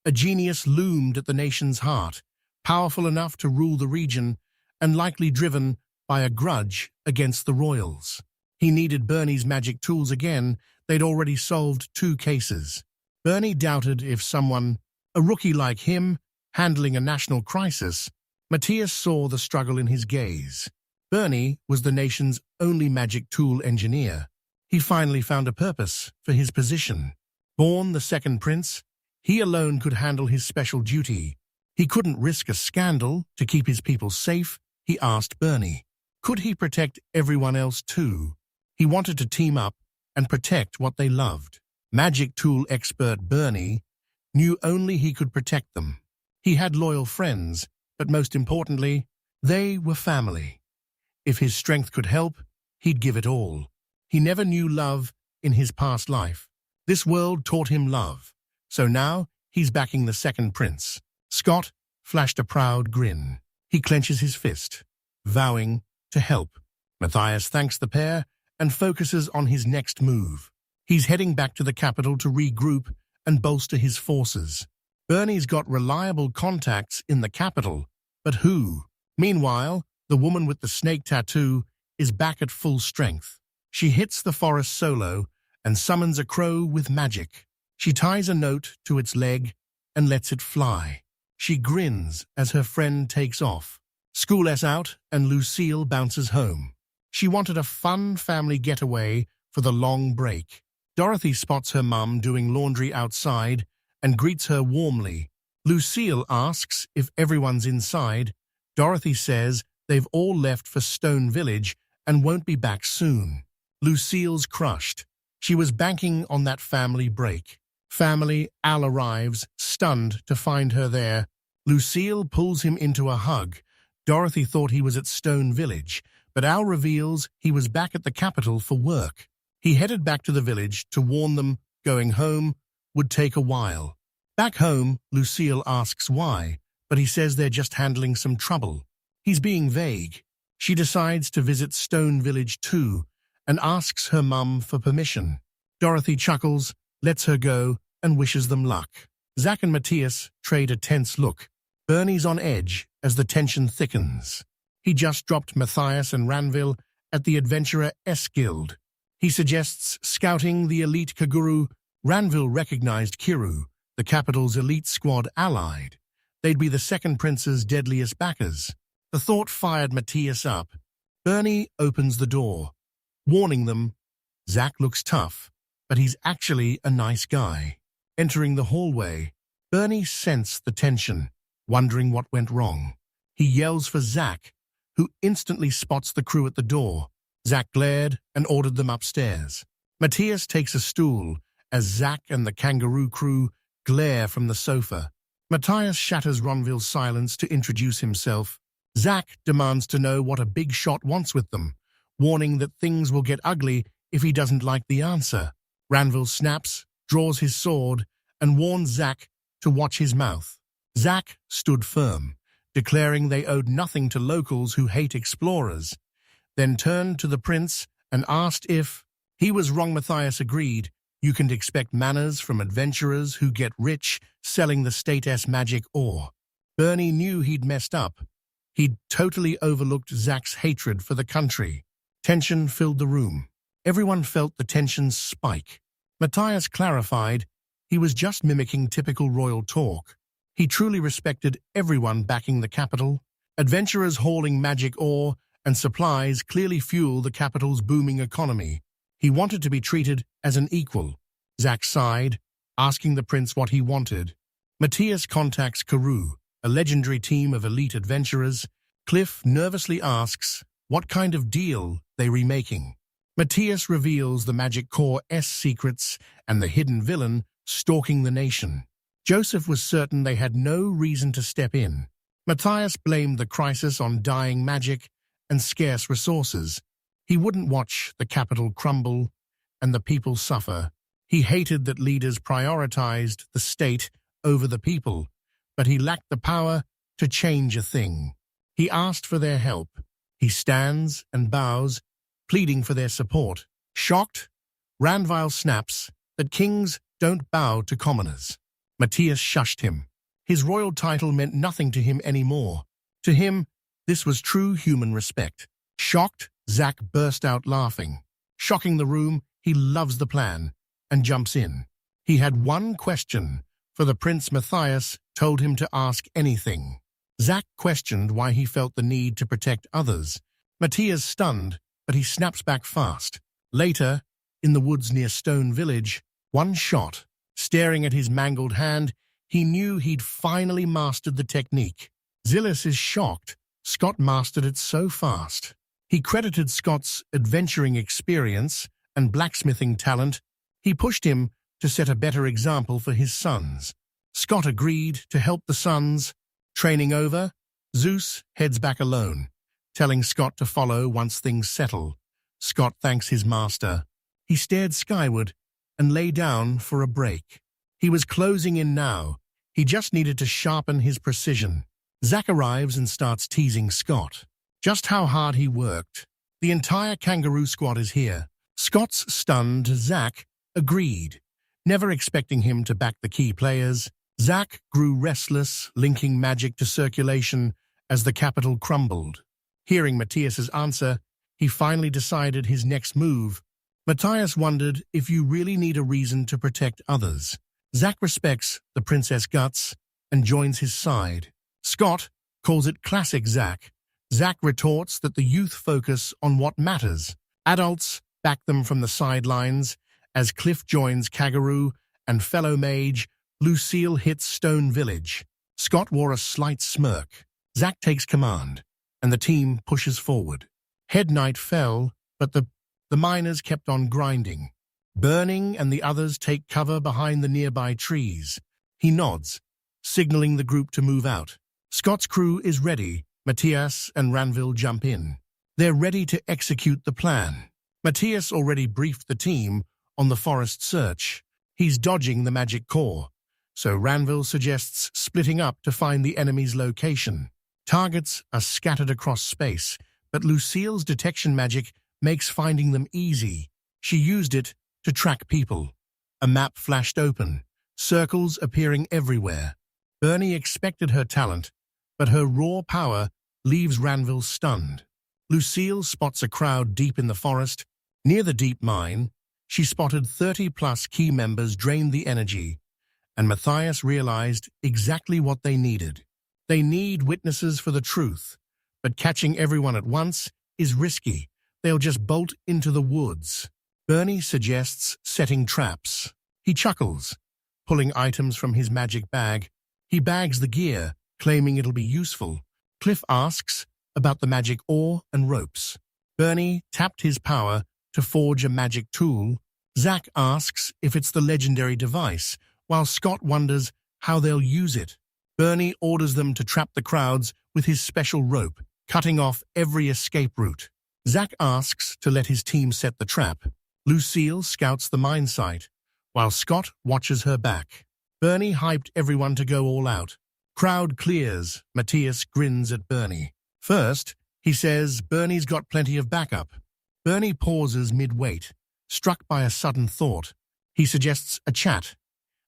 A genius loomed at the nation's heart, powerful enough to rule the region and likely driven by a grudge against the royals. He needed Bernie's magic tools again. They'd already solved 2 cases. Bernie doubted if someone, a rookie like him, handling a national crisis. Matthias saw the struggle in his gaze. Bernie was the nation's only magic tool engineer. He finally found a purpose for his position. Born the second prince, he alone could handle his special duty. He couldn't risk a scandal to keep his people safe. He asked Bernie, could he protect everyone else too? He wanted to team up and protect what they loved. Magic tool expert Bernie knew only he could protect them. He had loyal friends, but most importantly, they were family. If his strength could help, he'd give it all. He never knew love in his past life. This world taught him love. So now, he's backing the second prince. Scott flashed a proud grin. He clenches his fist, vowing to help. Matthias thanks the pair and focuses on his next move. He's heading back to the capital to regroup and bolster his forces. Bernie's got reliable contacts in the capital, but who? Meanwhile, the woman with the snake tattoo is back at full strength. She hits the forest solo and summons a crow with magic. She ties a note to its leg and lets it fly. She grins as her friend takes off. School is out and Lucille bounces home. She wanted a fun family getaway for the long break. Dorothy spots her mum doing laundry outside and greets her warmly. Lucille asks if everyone's inside. Dorothy says they've all left for Stone Village and won't be back soon. Lucille's crushed. She was banking on that family break. Family, Al arrives, stunned to find her there. Lucille pulls him into a hug. Dorothy thought he was at Stone Village, but Al reveals he was back at the capital for work. He headed back to the village to warn them going home would take a while. Back home, Lucille asks why, but he says they're just handling some trouble. He's being vague. She decides to visit Stone Village too and asks her mum for permission. Dorothy chuckles, lets her go, and wishes them luck. Zach and Matthias trade a tense look. Bernie's on edge as the tension thickens. He just dropped Matthias and Ranville at the Adventurer S Guild. He suggests scouting the elite Kaguru. Ranville recognized Kiru, the capital's elite squad allied. They'd be the second prince's deadliest backers. The thought fired Matthias up. Bernie opens the door, warning them. Zach looks tough, but he's actually a nice guy. Entering the hallway, Bernie sensed the tension, wondering what went wrong. He yells for Zach, who instantly spots the crew at the door. Zach glared and ordered them upstairs. Matthias takes a stool as Zach and the kangaroo crew glare from the sofa. Matthias shatters Ronville's silence to introduce himself. Zach demands to know what a big shot wants with them, warning that things will get ugly if he doesn't like the answer. Ranville snaps, draws his sword, and warns Zach to watch his mouth. Zach stood firm, declaring they owed nothing to locals who hate explorers, then turned to the prince and asked if he was wrong. Matthias agreed. You can expect manners from adventurers who get rich selling the state's magic ore. Bernie knew he'd messed up. He'd totally overlooked Zach's hatred for the country. Tension filled the room. Everyone felt the tensions spike. Matthias clarified he was just mimicking typical royal talk. He truly respected everyone backing the capital. Adventurers hauling magic ore and supplies clearly fuel the capital's booming economy. He wanted to be treated as an equal. Zack sighed, asking the prince what he wanted. Matthias contacts Karoo, a legendary team of elite adventurers. Cliff nervously asks what kind of deal they remaking. Matthias reveals the Magic Core's secrets and the hidden villain stalking the nation. Joseph was certain they had no reason to step in. Matthias blamed the crisis on dying magic and scarce resources. He wouldn't watch the capital crumble and the people suffer. He hated that leaders prioritized the state over the people, but he lacked the power to change a thing. He asked for their help. He stands and bows, pleading for their support. Shocked, Ranvile snaps that kings don't bow to commoners. Matthias shushed him. His royal title meant nothing to him anymore. To him, this was true human respect. Shocked, Zack burst out laughing. Shocking the room, he loves the plan and jumps in. He had one question, for the Prince Matthias told him to ask anything. Zack questioned why he felt the need to protect others. Matthias stunned, but he snaps back fast. Later, in the woods near Stone Village, one shot. Staring at his mangled hand, he knew he'd finally mastered the technique. Zillis is shocked. Scott mastered it so fast. He credited Scott's adventuring experience and blacksmithing talent. He pushed him to set a better example for his sons. Scott agreed to help the sons. Training over, Zeus heads back alone, telling Scott to follow once things settle. Scott thanks his master. He stared skyward and lay down for a break. He was closing in now. He just needed to sharpen his precision. Zack arrives and starts teasing Scott. Just how hard he worked. The entire kangaroo squad is here. Scott's stunned. Zack agreed, never expecting him to back the key players. Zack grew restless, linking magic to circulation as the capital crumbled. Hearing Matthias's answer, he finally decided his next move. Matthias wondered if you really need a reason to protect others. Zack respects the princess guts and joins his side. Scott calls it classic Zack. Zack retorts that the youth focus on what matters. Adults back them from the sidelines as Cliff joins Kangaroo and fellow mage Lucille hits Stone Village. Scott wore a slight smirk. Zack takes command, and the team pushes forward. Head Knight fell, but the miners kept on grinding. Burning and the others take cover behind the nearby trees. He nods, signaling the group to move out. Scott's crew is ready. Matthias and Ranville jump in. They're ready to execute the plan. Matthias already briefed the team on the forest search. He's dodging the magic core, so Ranville suggests splitting up to find the enemy's location. Targets are scattered across space, but Lucille's detection magic makes finding them easy. She used it to track people. A map flashed open, circles appearing everywhere. Bernie expected her talent, but her raw power leaves Ranville stunned. Lucille spots a crowd deep in the forest. Near the deep mine, she spotted 30-plus key members drain the energy, and Matthias realized exactly what they needed. They need witnesses for the truth, but catching everyone at once is risky. They'll just bolt into the woods. Bernie suggests setting traps. He chuckles, pulling items from his magic bag. He bags the gear, claiming it'll be useful. Cliff asks about the magic ore and ropes. Bernie tapped his power to forge a magic tool. Zack asks if it's the legendary device, while Scott wonders how they'll use it. Bernie orders them to trap the crowds with his special rope, cutting off every escape route. Zack asks to let his team set the trap. Lucille scouts the mine site, while Scott watches her back. Bernie hyped everyone to go all out. Crowd clears. Matthias grins at Bernie. First, he says Bernie's got plenty of backup. Bernie pauses mid-wait, struck by a sudden thought. He suggests a chat,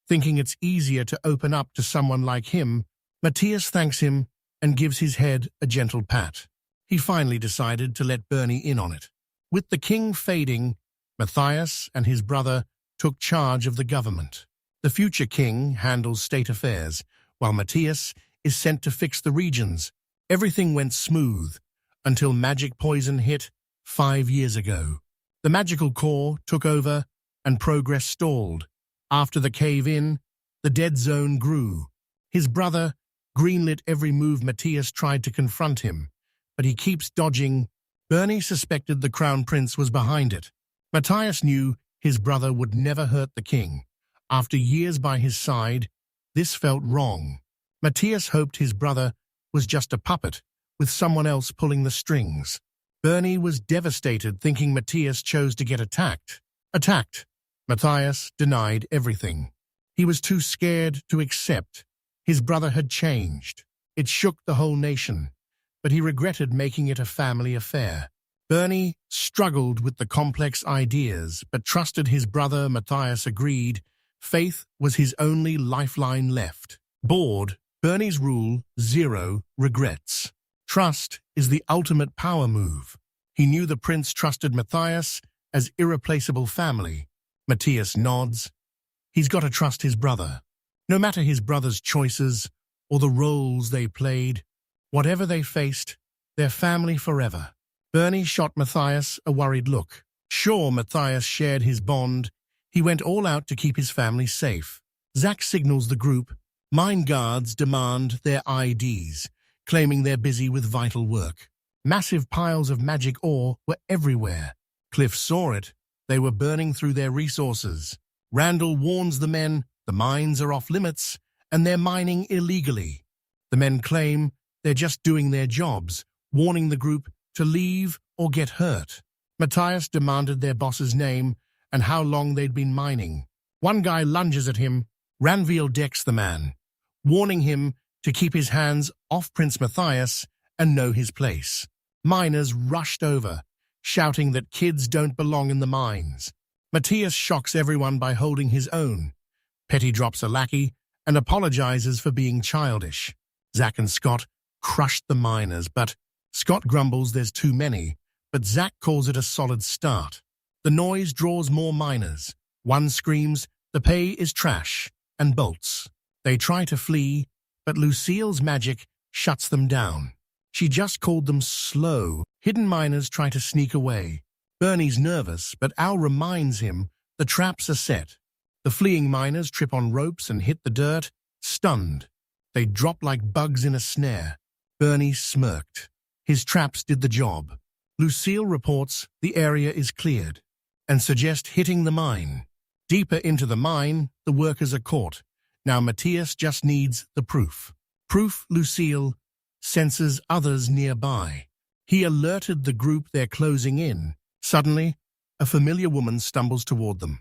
thinking it's easier to open up to someone like him. Matthias thanks him and gives his head a gentle pat. He finally decided to let Bernie in on it. With the king fading, Matthias and his brother took charge of the government. The future king handles state affairs, while Matthias is sent to fix the regions. Everything went smooth until magic poison hit 5 years ago. The magical core took over and progress stalled. After the cave-in, the dead zone grew. His brother greenlit every move Matthias tried to confront him, but he keeps dodging. Bernie suspected the crown prince was behind it. Matthias knew his brother would never hurt the king. After years by his side, this felt wrong. Matthias hoped his brother was just a puppet, with someone else pulling the strings. Bernie was devastated, thinking Matthias chose to get attacked. Matthias denied everything. He was too scared to accept. His brother had changed. It shook the whole nation, but he regretted making it a family affair. Bernie struggled with the complex ideas, but trusted his brother. Matthias agreed. Faith was his only lifeline left. Bored, Bernie's rule, 0 regrets. Trust is the ultimate power move. He knew the prince trusted Matthias as irreplaceable family. Matthias nods. He's got to trust his brother. No matter his brother's choices or the roles they played, whatever they faced, they're family forever. Bernie shot Matthias a worried look. Sure, Matthias shared his bond. He went all out to keep his family safe. Zack signals the group. Mine guards demand their IDs, claiming they're busy with vital work. Massive piles of magic ore were everywhere. Cliff saw it. They were burning through their resources. Randall warns the men the mines are off limits and they're mining illegally. The men claim they're just doing their jobs, warning the group to leave or get hurt. Matthias demanded their boss's name and how long they'd been mining. One guy lunges at him. Ranviel decks the man, warning him to keep his hands off Prince Matthias and know his place. Miners rushed over, shouting that kids don't belong in the mines. Matthias shocks everyone by holding his own. Petty drops a lackey and apologizes for being childish. Zack and Scott crushed the miners, but Scott grumbles there's too many, but Zack calls it a solid start. The noise draws more miners. One screams, "The pay is trash," and bolts. They try to flee, but Lucille's magic shuts them down. She just called them slow. Hidden miners try to sneak away. Bernie's nervous, but Al reminds him the traps are set. The fleeing miners trip on ropes and hit the dirt, stunned. They drop like bugs in a snare. Bernie smirked. His traps did the job. Lucille reports the area is cleared and suggests hitting the mine. Deeper into the mine, the workers are caught. Now Matthias just needs the proof. Lucille senses others nearby. He alerted the group they're closing in. Suddenly, a familiar woman stumbles toward them,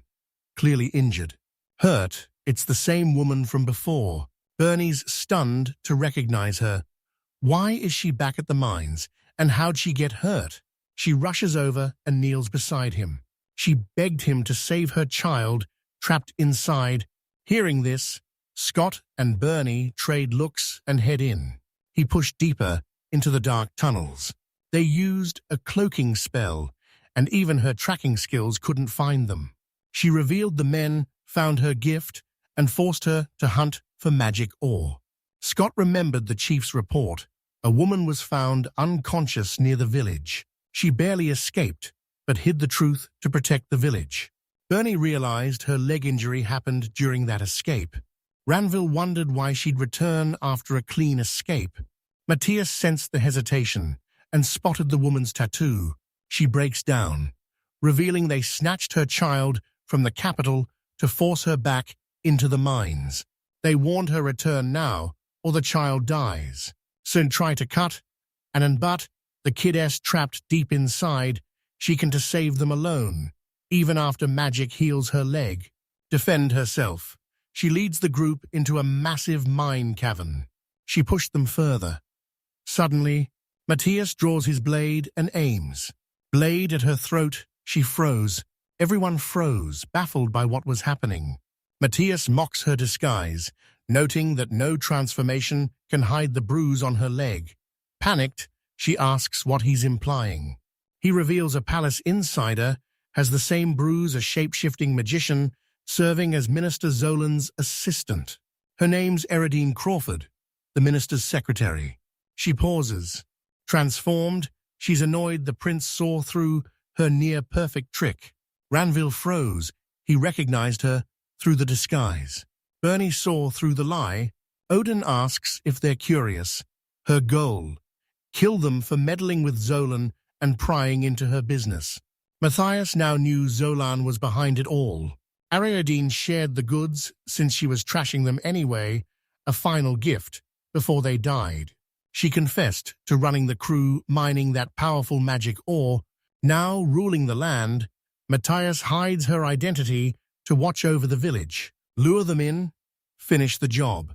clearly injured. Hurt, it's the same woman from before. Bernie's stunned to recognize her. Why is she back at the mines, and how'd she get hurt? She rushes over and kneels beside him. She begged him to save her child, trapped inside. Hearing this, Scott and Bernie trade looks and head in. He pushed deeper into the dark tunnels. They used a cloaking spell, and even her tracking skills couldn't find them. She revealed the men found her gift and forced her to hunt for magic ore. Scott remembered the chief's report. A woman was found unconscious near the village. She barely escaped, but hid the truth to protect the village. Bernie realized her leg injury happened during that escape. Ranvill wondered why she'd return after a clean escape. Matthias sensed the hesitation and spotted the woman's tattoo. She breaks down, revealing they snatched her child from the capital to force her back into the mines. They warned her return now, or the child dies. Soon try to cut, but the kid's trapped deep inside. She can to save them alone, even after magic heals her leg. Defend herself. She leads the group into a massive mine cavern. She pushed them further. Suddenly, Matthias draws his blade and aims. Blade at her throat, she froze. Everyone froze, baffled by what was happening. Matthias mocks her disguise, noting that no transformation can hide the bruise on her leg. Panicked, she asks what he's implying. He reveals a palace insider has the same bruise, a shape-shifting magician serving as Minister Zolan's assistant. Her name's Eridine Crawford, the minister's secretary. She pauses. Transformed, she's annoyed the prince saw through her near-perfect trick. Ranville froze. He recognized her through the disguise. Bernie saw through the lie. Odin asks if they're curious. Her goal: kill them for meddling with Zolan and prying into her business. Matthias now knew Zolan was behind it all. Ariadne shared the goods since she was trashing them anyway, a final gift before they died. She confessed to running the crew mining that powerful magic ore. Now ruling the land, Matthias hides her identity to watch over the village. Lure them in, finish the job.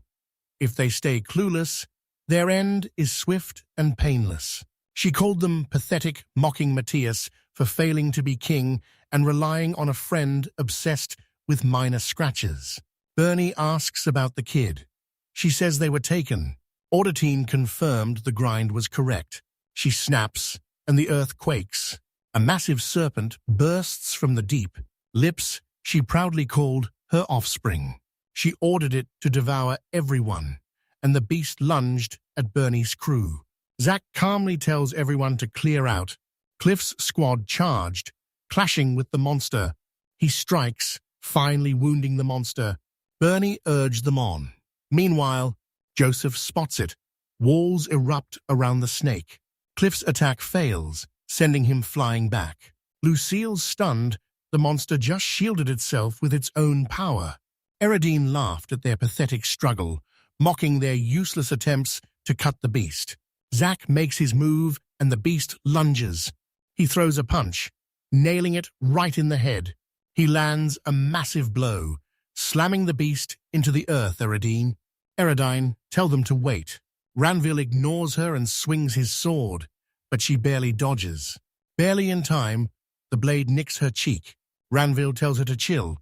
If they stay clueless, their end is swift and painless. She called them pathetic, mocking Matthias for failing to be king and relying on a friend obsessed with minor scratches. Bernie asks about the kid. She says they were taken. Auditine confirmed the grind was correct. She snaps, and the earth quakes. A massive serpent bursts from the deep, lips she proudly called her offspring. She ordered it to devour everyone, and the beast lunged at Bernie's crew. Zack calmly tells everyone to clear out. Cliff's squad charged, clashing with the monster. He strikes, finally wounding the monster. Bernie urged them on. Meanwhile, Joseph spots it. Walls erupt around the snake. Cliff's attack fails, sending him flying back. Lucille's stunned. The monster just shielded itself with its own power. Eridine laughed at their pathetic struggle, mocking their useless attempts to cut the beast. Zack makes his move, and the beast lunges. He throws a punch, nailing it right in the head. He lands a massive blow, slamming the beast into the earth. Eridine, tell them to wait. Ranville ignores her and swings his sword, but she barely dodges. Barely in time, the blade nicks her cheek. Ranville tells her to chill,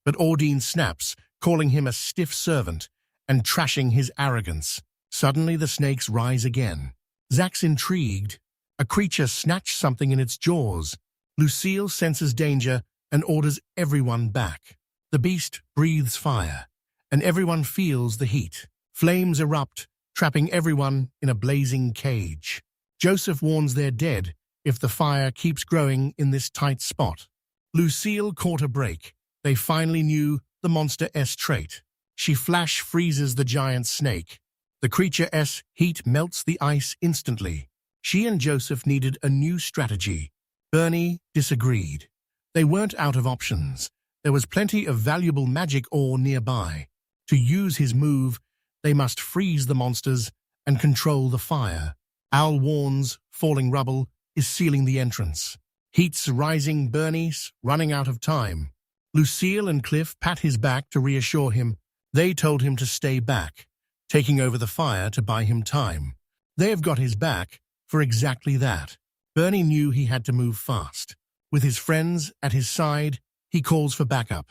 but Audine snaps, calling him a stiff servant and trashing his arrogance. Suddenly the snakes rise again. Zack's intrigued. A creature snatched something in its jaws. Lucille senses danger and orders everyone back. The beast breathes fire, and everyone feels the heat. Flames erupt, trapping everyone in a blazing cage. Joseph warns they're dead if the fire keeps growing in this tight spot. Lucille caught a break. They finally knew the Monster S trait. She flash freezes the giant snake. The creature S heat melts the ice instantly. She and Joseph needed a new strategy. Bernie disagreed. They weren't out of options. There was plenty of valuable magic ore nearby. To use his move, they must freeze the monsters and control the fire. Al warns falling rubble is sealing the entrance. Heat's rising. Bernie's running out of time. Lucille and Cliff pat his back to reassure him. They told him to stay back, taking over the fire to buy him time. They have got his back for exactly that. Bernie knew he had to move fast. With his friends at his side, he calls for backup.